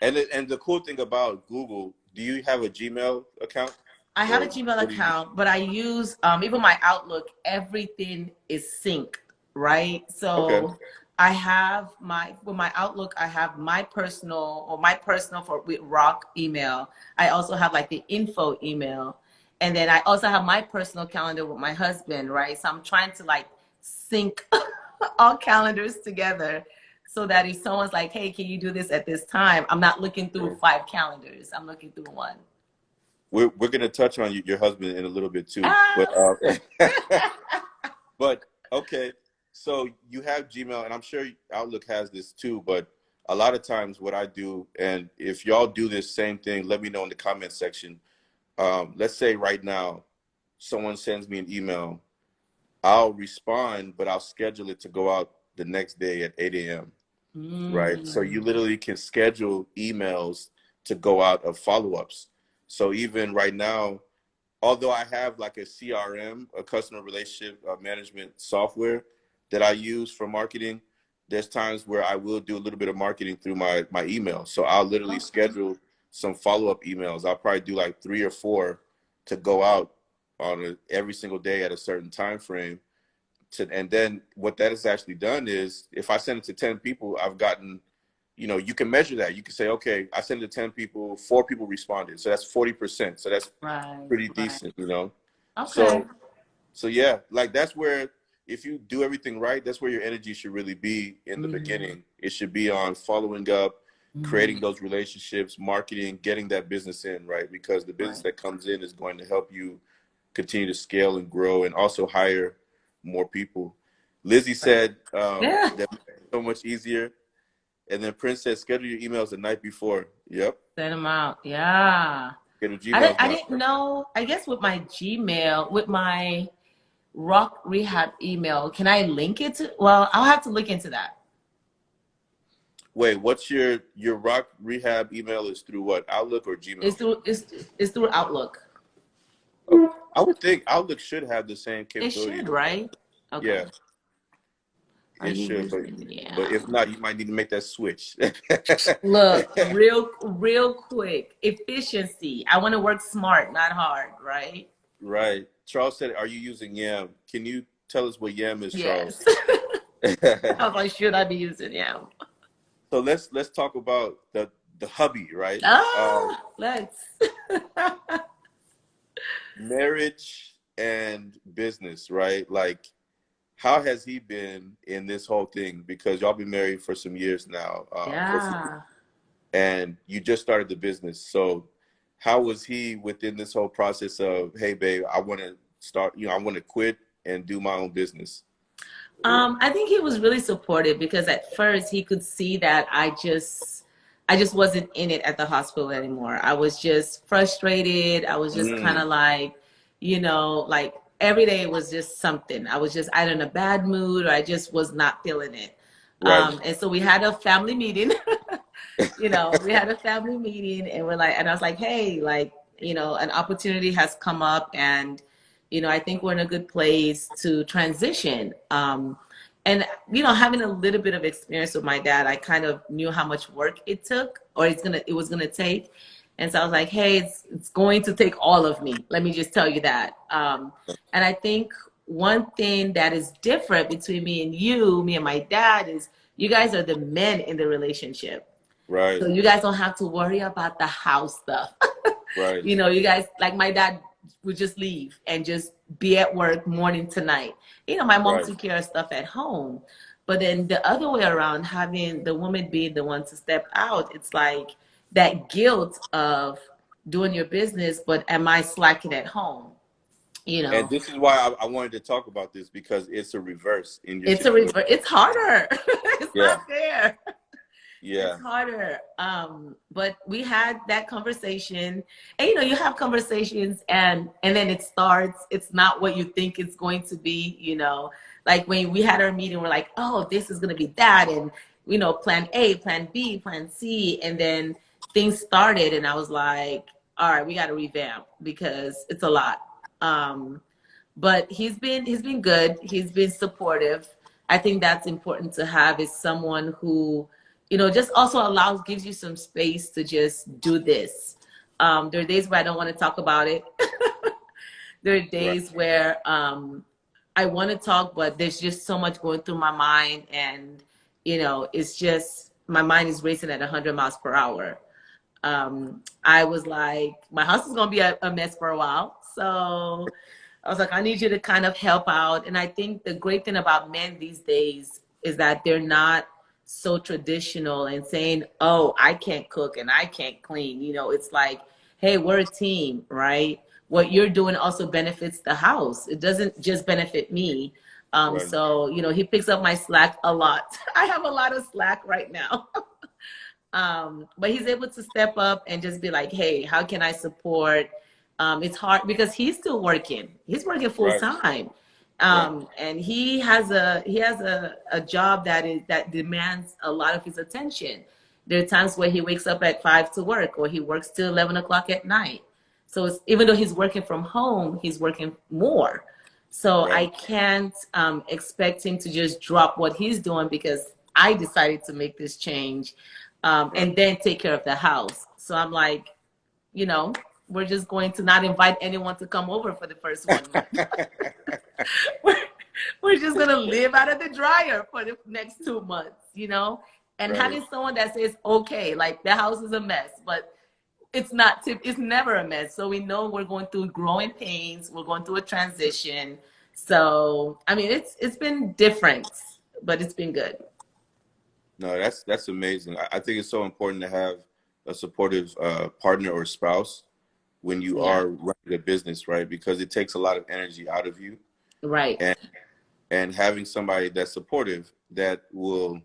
And the cool thing about Google, do you have a Gmail account, I have a or Gmail what do you use? account, but I use even my Outlook. Everything is synced, right? Okay. So I have my with my Outlook. I have my personal or my personal for with Rock email. I also have like the info email, and then I also have my personal calendar with my husband, right? So I'm trying to like sync all calendars together so that if someone's like, "Hey, can you do this at this time?" I'm not looking through 5 calendars. I'm looking through one. We're gonna touch on your husband in a little bit too, but Ah. but okay. So you have Gmail, and I'm sure Outlook has this too. But a lot of times, what I do, and if y'all do this same thing, let me know in the comment section. Let's say right now, someone sends me an email. I'll respond, but I'll schedule it to go out the next day at 8 a.m. Right? So you Mm. literally can schedule emails to go out of follow-ups. So even right now, although I have like a CRM, a customer relationship management software that I use for marketing, there's times where I will do a little bit of marketing through my email. So I'll literally Okay. schedule some follow-up emails. I'll probably do like 3 or 4 to go out on every single day at a certain time frame. And then what that has actually done is, if I send it to 10 people, I've gotten, you know, you can measure that. You can say, okay, I sent it to 10 people, 4 people responded. So that's 40%. So that's Right, pretty right. decent, you know? Okay. So yeah, like that's where, if you do everything right, that's where your energy should really be in the Mm, beginning. It should be on following up, mm, creating those relationships, marketing, getting that business in, right? Because the business right. that comes in is going to help you continue to scale and grow, and also hire more people. Lizzie Right. said Yeah. that makes it so much easier. And then Prince said, schedule your emails the night before. Yep. Send them out. Yeah. Schedule Gmails I now. didn't know. I guess with my Gmail, with my Rock Rehab email, can I link it to? Well, I'll have to look into that. Wait, what's your Rock Rehab email is through what? Outlook or Gmail? It's through Outlook. Okay. I would think Outlook should have the same It capability. should, right? Okay. Yeah, Are it you should, using? but Yeah. if not, you might need to make that switch. Look, real quick. Efficiency. I want to work smart, not hard, right? Right. Charles said, "Are you using Yam? Can you tell us what Yam is, Charles?" Yes. I was like, should I be using? Yeah. So let's talk about the hubby, right? Let's. Marriage and business, right? Like, how has he been in this whole thing? Because y'all been married for some years now, Yeah. and you just started the business. So how was he within this whole process of, hey, babe, I want to start, I want to quit and do my own business? I think he was really supportive because at first he could see that I just wasn't in it at the hospital anymore. I was just frustrated. I was just kind Mm, of like, like every day was just something. I was just either in a bad mood or I just was not feeling it. right. And so we had a family meeting. We had a family meeting and and I was like, hey, like, an opportunity has come up and, I think we're in a good place to transition. And, having a little bit of experience with my dad, I kind of knew how much work it took or it was going to take. And so I was like, hey, it's going to take all of me. Let me just tell you that. And I think one thing that is different between me and my dad is you guys are the men in the relationship. Right. So you guys don't have to worry about the house stuff. Right. You guys, like my dad would just leave and just be at work morning to night. My mom Right. took care of stuff at home. But then the other way around, having the woman being the one to step out, it's like that guilt of doing your business, but am I slacking at home? You And know, this is why I wanted to talk about this because it's a reverse in your it's a situation. reverse. It's harder. It's Yeah. not fair. It's Yeah. harder. But we had that conversation, and you have conversations, and then it starts. It's not what you think it's going to be. Like when we had our meeting, we're like, oh, this is going to be that, and plan A, plan B, plan C, and then things started, and I was like, all right, we got to revamp because it's a lot. Um, but he's been good. He's been supportive. I think that's important to have is someone who, just also gives you some space to just do this. There are days where I don't want to talk about it. There are Right. days where I want to talk, but there's just so much going through my mind, and it's just my mind is racing at 100 miles per hour. I was like, my house is gonna be a mess for a while, so I was like, I need you to kind of help out. And I think the great thing about men these days is that they're not so traditional and saying, oh, I can't cook and I can't clean. It's like, hey, we're a team, right? What you're doing also benefits the house. It doesn't just benefit me. Right. So, he picks up my slack a lot. I have a lot of slack right now. But he's able to step up and just be like, hey, how can I support? It's hard because he's still working. He's working full Right. time. Right. And he has a job that demands a lot of his attention. There are times where he wakes up at 5 to work or he works till 11 o'clock at night. So even though he's working from home, he's working more. So I Right. can't expect him to just drop what he's doing because I decided to make this change, Right. and then take care of the house. So I'm like, you know, we're just going to not invite anyone to come over for the first 1 month. we're, we're just going to live out of the dryer for the next 2 months. And Right. having someone that says, okay, like the house is a mess, but it's never a mess. So we know we're going through growing pains. We're going through a transition. So, I mean, it's been different, but it's been good. No, that's amazing. I think it's so important to have a supportive partner or spouse when you Yeah, are running a business, right? Because it takes a lot of energy out of you, right, and having somebody that's supportive that will,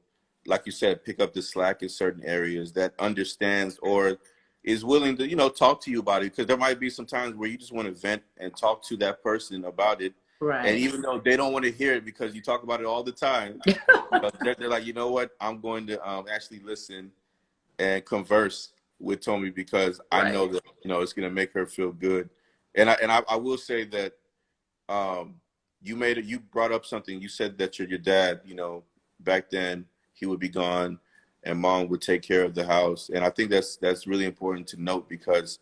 like you said, pick up the slack in certain areas, that understands or is willing to, talk to you about it. Because there might be some times where you just want to vent and talk to that person about it, and right. even though they don't want to hear it because you talk about it all the time, they're like, you know what, I'm going to actually listen and converse with Tomi because I Right. know that it's going to make her feel good. And I will say that um, you brought up something. You said that your dad, back then he would be gone, and mom would take care of the house. And I think that's really important to note because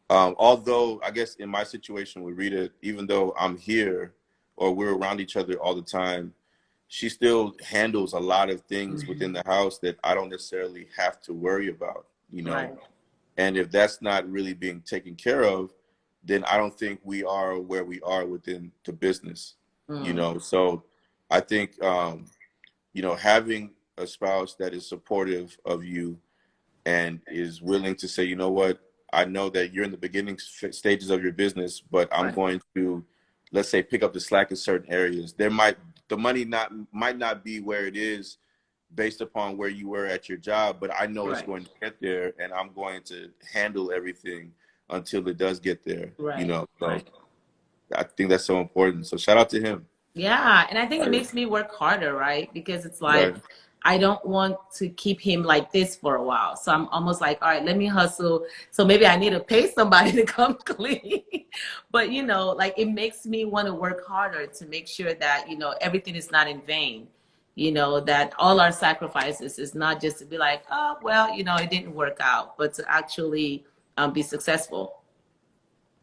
although I guess in my situation with Rita, even though I'm here or we're around each other all the time, she still handles a lot of things within Mhm. the house that I don't necessarily have to worry about. Right. And if that's not really being taken care of, then I don't think we are where we are within the business. Mm. So I think, having a spouse that is supportive of you and is willing to say, you know what, I know that you're in the beginning stages of your business, but I'm Right. going to, let's say, pick up the slack in certain areas. There might the money might not be where it is based upon where you were at your job, but I know it's Right. going to get there, and I'm going to handle everything until it does get there. You Right. know, so Right. I think that's so important. So shout out to him. Yeah, and I think it Right. makes me work harder, right? Because it's like Right. I don't want to keep him like this for a while. So I'm almost like, all right, let me hustle. So maybe I need to pay somebody to come clean. But like it makes me want to work harder to make sure that, everything is not in vain. That all our sacrifices is not just to be like, oh, well, it didn't work out, but to actually be successful.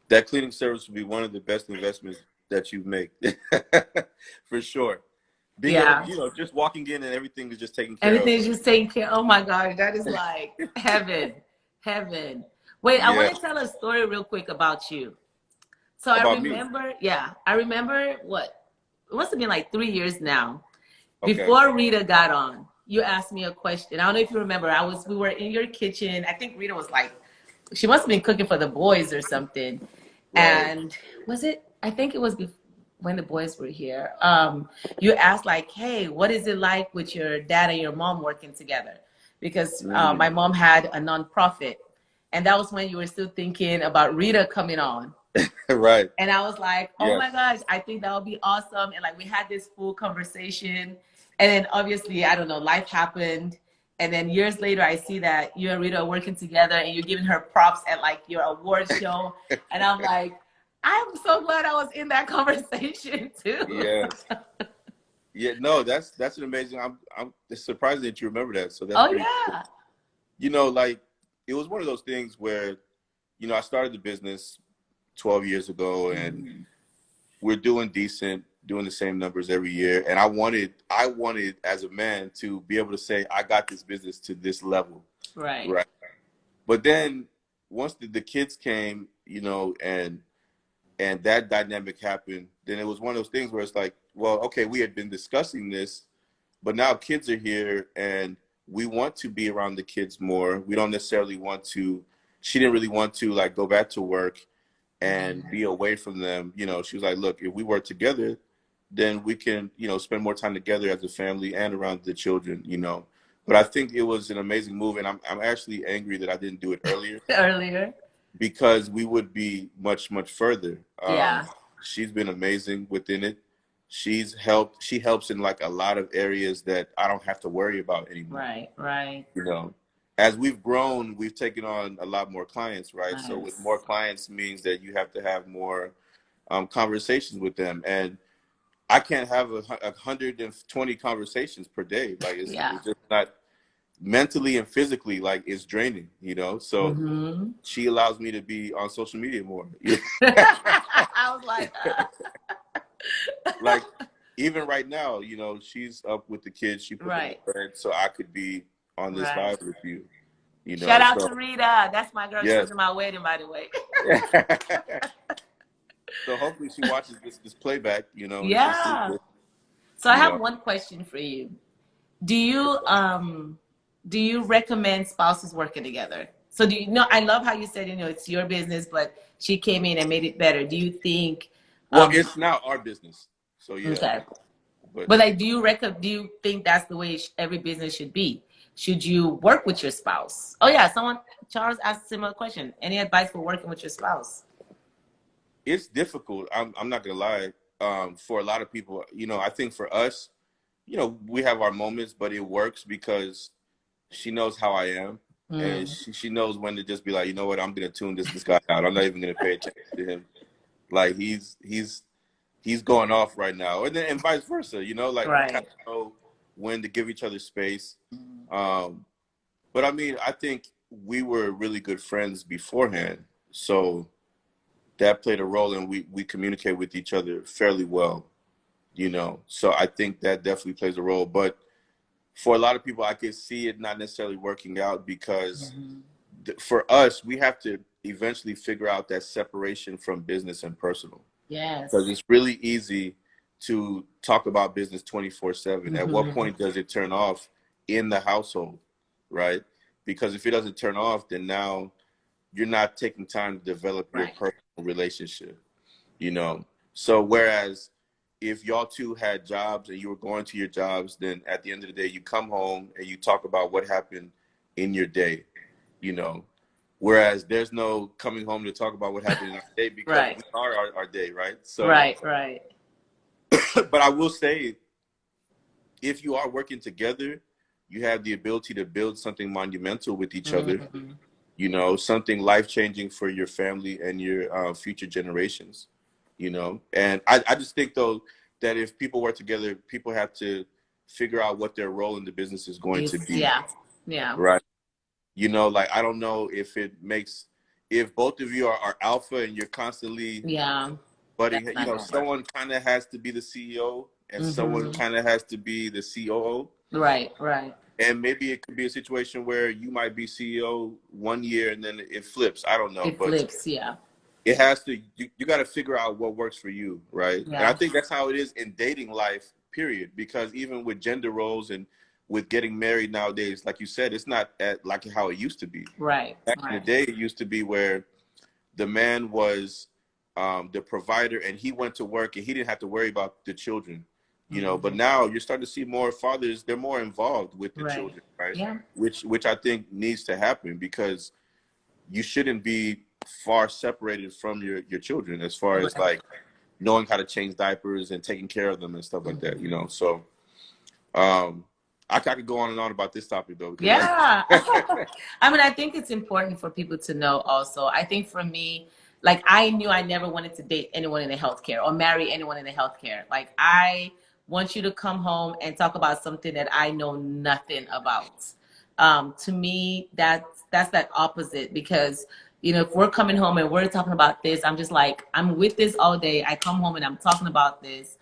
That cleaning service would be one of the best investments that you make, for sure. Being able, Yeah. just walking in and everything is just taken care of. Everything's just taken care. Oh my gosh, that is like heaven, heaven. Wait, I want Yeah. to tell a story real quick about you. So I About me. remember, yeah, I remember what it must have been like 3 years now. Okay. Before Rita got on, you asked me a question. I don't know if you remember. We were in your kitchen. I think Rita was like, she must have been cooking for the boys or something. Right. And was it? I think it was when the boys were here. You asked like, "Hey, what is it like with your dad and your mom working together?" Because my mom had a nonprofit, and that was when you were still thinking about Rita coming on. Right. And I was like, oh my Yes. gosh, I think that would be awesome. And like we had this full conversation. And then obviously, I don't know, life happened. And then years later, I see that you and Rita are working together and you're giving her props at like your award show. And I'm like, I'm so glad I was in that conversation too. Yes. Yeah. No, that's an amazing. I'm it's surprising that you remember that. So that's Oh pretty cool. yeah. Like it was one of those things where, I started the business 12 years ago, and Mm-hmm. we're doing decent, doing the same numbers every year. And I wanted as a man to be able to say, I got this business to this level. Right. Right. But then once the kids came, and that dynamic happened, then it was one of those things where it's like, well, okay, we had been discussing this, but now kids are here and we want to be around the kids more. We don't necessarily want to, she didn't really want to like go back to work and be away from them. She was like, look, if we work together, then we can, spend more time together as a family and around the children. But I think it was an amazing move, and I'm actually angry that I didn't do it earlier, Earlier. because we would be much, much further. Yeah. She's been amazing within it. She helps in like a lot of areas that I don't have to worry about anymore. Right. Right. You know, as we've grown, we've taken on a lot more clients, right? So with more Nice. clients means that you have to have more conversations with them. And I can't have 120 conversations per day. Like Yeah. it's just not mentally and physically, like it's draining. So Mm-hmm. she allows me to be on social media more. I was like, Like even right now, she's up with the kids. She put them right. to bed so I could be on this Right. live with you. Shout out So to Rita. That's my girl. She yes. was in my wedding, by the way. So hopefully she watches this playback, and she sees Yeah. it. So I You have know, one question for you. Do you recommend spouses working together? So do you know, I love how you said, it's your business, but she came in and made it better. Do you think well, it's now our business, so yeah. okay. But But like do you think that's the way every business should be? Should you work with your spouse? Oh yeah, Charles asked a similar question. Any advice for working with your spouse? it's difficult. I'm not gonna lie. For a lot of people, I think for us, we have our moments, but it works because she knows how I am, and Mm, she knows when to just be like, you know what, I'm gonna tune this guy out. I'm not even gonna pay attention to him. Like he's going off right now, and vice versa. Like we kind right. of know when to give each other space. Um, but I mean, I think we were really good friends beforehand, so that played a role, and we communicate with each other fairly well. So I think that definitely plays a role. But for a lot of people, I could see it not necessarily working out because Mhm. for us, we have to eventually figure out that separation from business and personal, because Yes. it's really easy to talk about business 24/7. At what Mhm. point does it turn off in the household, right? Because if it doesn't turn off, then now you're not taking time to develop your Right. personal relationship. you know so whereas if y'all two had jobs and you were going to your jobs, then at the end of the day, you come home and you talk about what happened in your day, you know. Whereas there's no coming home to talk about what happened in our day because Right. we are our day, right? So, Right. Right. but I will say, if you are working together, you have the ability to build something monumental with each other, Mm-hmm. you know, something life-changing for your family and your future generations, you know. And I just think, though, that if people work together, people have to figure out what their role in the business is going to be, Yeah. Yeah. right? You know, like, I don't know if it makes, if both of you are alpha and you're constantly Yeah. butting, That's you not know, gonna work. someone kind of has to be the CEO and someone Mm-hmm. kind of has to be the COO. Right. Right. And maybe it could be a situation where you might be CEO one year and then it flips. I don't know, It but flips. Yeah. it has to, you got to figure out what works for you, right? And I Yeah. think that's how it is in dating life, period. Because even with gender roles and with getting married nowadays, like you said, it's not like how it used to be. Right. Back in the Right. day, it used to be where the man was the provider and he went to work and he didn't have to worry about the children, you know. But Mm-hmm. now you're starting to see more fathers, they're more involved with the Right. children, right? Yeah. Which I think needs to happen because you shouldn't be far separated from your children as far as Right. like knowing how to change diapers and taking care of them and stuff like that, you Mm-hmm. know. So I could go on and on about this topic though because Yeah. I I mean, I think it's important for people to know also. I think for me, like I knew I never wanted to date anyone in the healthcare or marry anyone in the healthcare. Like I want you to come home and talk about something that I know nothing about. To me, that's that opposite because you know, if we're coming home and we're talking about this, I'm just like, I'm with this all day. I come home and I'm talking about this.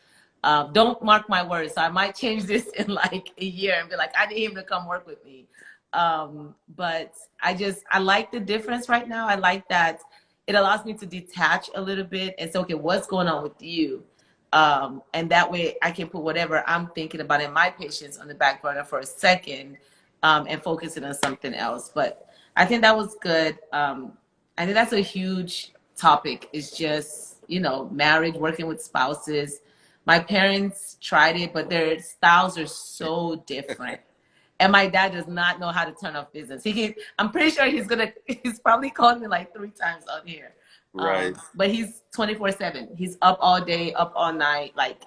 Don't mark my words. So I might change this in like a year and be like, I need him to come work with me. But I like the difference right now. I like that it allows me to detach a little bit and say, okay, what's going on with you? And that way I can put whatever I'm thinking about in my patients on the back burner for a second and focus it on something else. But I think that was good. I think that's a huge topic. It's just, you know, marriage, working with spouses. My parents tried it, but their styles are so different. And my dad does not know how to turn off business. I'm pretty sure he's probably called me like 3 times on here. right. But he's 24/7. He's up all day, up all night, like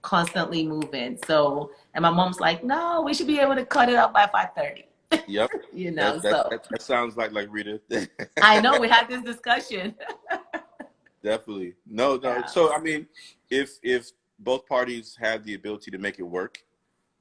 constantly moving. So, and my mom's like, no, we should be able to cut it up by 5:30. Yep. You know, so That sounds like Rita. I know we had this discussion. Definitely. No, no. Yeah. So I mean, if both parties have the ability to make it work,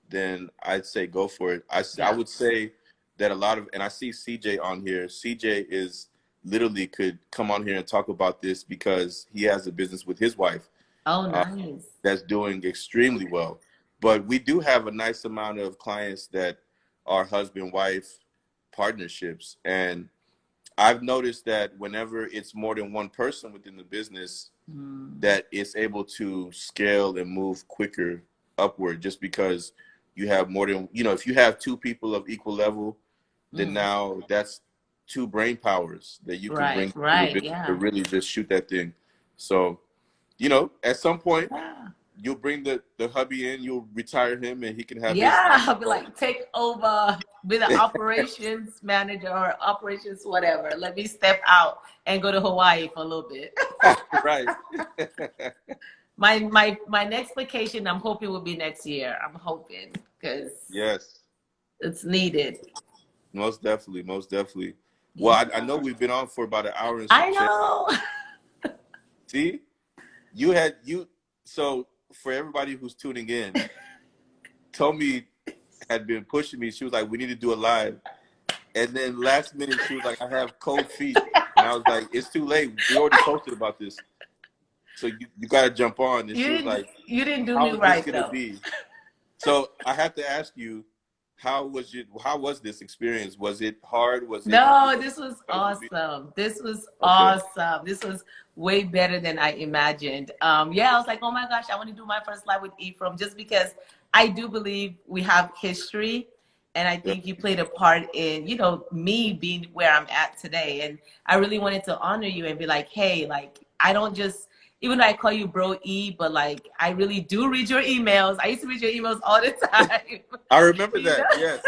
then I'd say go for it. I Yeah. would say that a lot of, and I see CJ on here. CJ is literally could come on here and talk about this because he has a business with his wife Oh, uh, nice. that's doing extremely well. But we do have a nice amount of clients that are husband-wife partnerships, and I've noticed that whenever it's more than one person within the business, that it's able to scale and move quicker upward just because you have more than, you know, if you have two people of equal level, then now that's two brain powers that you can bring Right, to the right. business to Yeah. really just shoot that thing. So, you know, at some point, Yeah. you'll bring the hubby in, you'll retire him, and he can have his. Yeah. I'll be like, take over, be the operations manager or operations, whatever. Let me step out and go to Hawaii for a little bit. Right. My next vacation, I'm hoping will be next year. I'm hoping because Yes. it's needed. Most definitely, most definitely. Well, Yeah. I know we've been on for about an hour and some I change. know. See, you. So for everybody who's tuning in, Tomi had been pushing me. She was like, "We need to do a live," and then last minute she was like, "I have cold feet," and I was like, "It's too late. We already posted about this, so you got to jump on." And she was like, You didn't do me "How is this right gonna though. be?" So I have to ask you, how was this experience? Was it hard? Was it No, this was supposed to be? awesome. This was Okay. awesome. This was way better than I imagined. Yeah, I was like, oh my gosh, I want to do my first live with Ephraim just because I do believe we have history. And I Yeah. think you played a part in, you know, me being where I'm at today. And I really wanted to honor you and be like, hey, like, I don't just even though I call you Bro E, but like I really do read your emails. I used to read your emails all the time. I remember You that. know? Yes.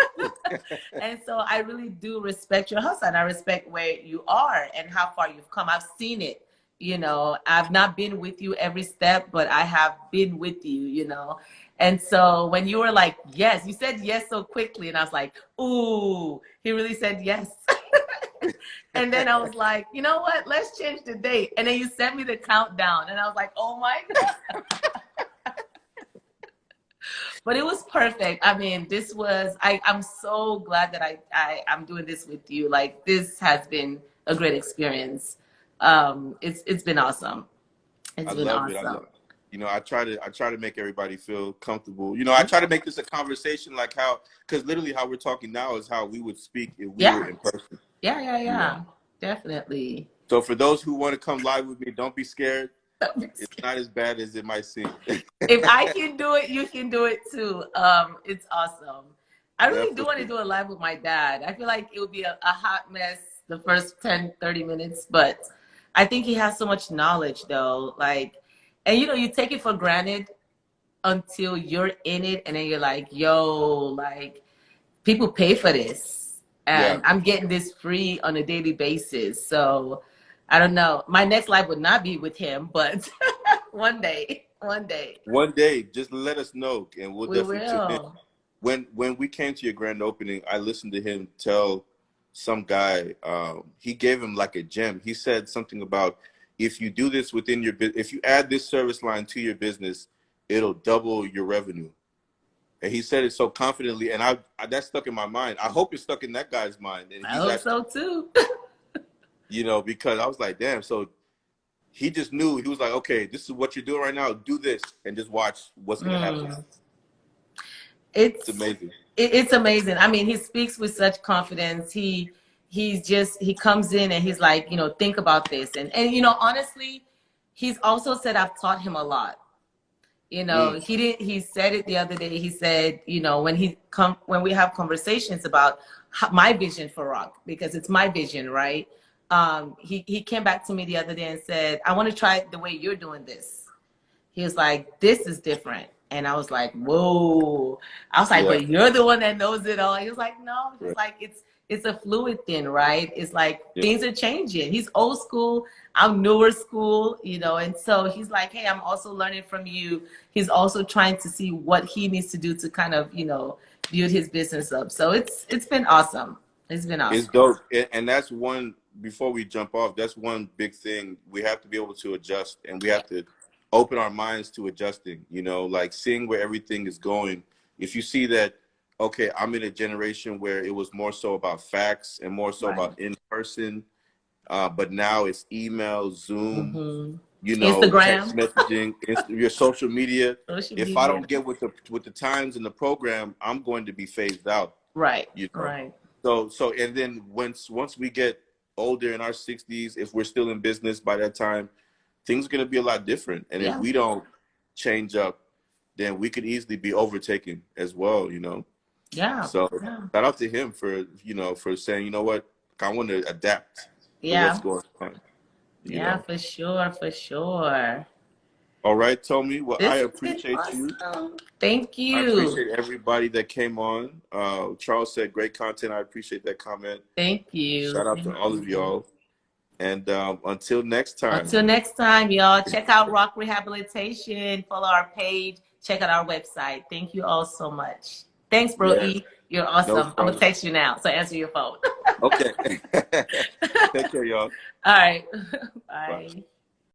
And so I really do respect your hustle, and I respect where you are and how far you've come. I've seen it. You know, I've not been with you every step, but I have been with you, you know. And so when you were like, yes, you said yes so quickly. And I was like, ooh, he really said yes. And then I was like, you know what? Let's change the date. And then you sent me the countdown. And I was like, oh my God. But it was perfect. I mean, this was, I'm so glad that I'm doing this with you. Like, this has been a great experience. It's been awesome. I It's been love it. I love awesome. it. You know, I try to make everybody feel comfortable. You know, I try to make this a conversation like how, because literally how we're talking now is how we would speak if we were Yeah. in person. You know. Yeah. Definitely. So for those who want to come live with me, don't be scared. Don't be It's scared. not as bad as it might seem. If I can do it, you can do it too. It's awesome. I Yeah, really do for want to sure. do it live with my dad. I feel like it would be a hot mess the first 10, 30 minutes, but I think he has so much knowledge though. Like, and you know, you take it for granted until you're in it, and then you're like, yo, like, people pay for this, Yeah. and I'm getting this free on a daily basis. So I don't know. My next life would not be with him, but one day, one day One day, just let us know, and we'll we definitely tune in. will. When we came to your grand opening, I listened to him tell some guy. He gave him like a gem. He said something about if you do this within your if you add this service line to your business, it'll double your revenue. And he said it so confidently, and I that stuck in my mind. I hope it's stuck in that guy's mind, and I he's hope actually, so too. you know, because I was like, damn. So he just knew. He was like, okay, this is what you're doing right now. Do this, and just watch what's gonna happen. Mm. It's It's amazing. it's amazing. I mean, he speaks with such confidence. He comes in and he's like, you know, think about this, and you know, honestly, he's also said I've taught him a lot. You know, Mm, he said it the other day. He said, you know, when we have conversations about my vision for rock, because it's my vision, right? He came back to me the other day and said, I want to try it the way you're doing this. He was like, this is different. And I was like, whoa. I was like, yeah. but you're the one that knows it all. He was like, no. He's Right. like, it's a fluid thing, right? It's like Yeah. things are changing. He's old school. I'm newer school, you know. And so he's like, hey, I'm also learning from you. He's also trying to see what he needs to do to kind of, you know, build his business up. So it's been awesome. It's been It's awesome. dope. And that's one, before we jump off, that's one big thing. We have to be able to adjust, and we have to open our minds to adjusting, you know, like seeing where everything is going. If you see that, okay, I'm in a generation where it was more so about facts and more so Right. about in person, but now it's email, Zoom, Mm-hmm. you know, text Instagram, messaging, your social media. social If I media. don't get with the times and the program, I'm going to be phased out, Right. you know. Right. So and then once we get older in our 60s, if we're still in business by that time, things are going to be a lot different. And if Yeah. we don't change up, then we could easily be overtaken as well, you know. Yeah. So Yeah. shout out to him for, you know, for saying, you know what, I want to adapt to what's Yeah. going on, you Yeah, know. for sure, for sure. All right, Tomi. Well, I This has been appreciate you. awesome. Thank I you. appreciate everybody that came on. Charles said great content. I appreciate that comment. Thank you. Shout out to Thank all of you. y'all. And until next time. Until next time, y'all, check out Rock Rehabilitation, follow our page, check out our website. Thank you all so much. Thanks, Bro Yeah, E. You're no awesome. I'm gonna problem. text you now, so answer your phone. Okay. Take care, y'all. All right. Bye. Bye.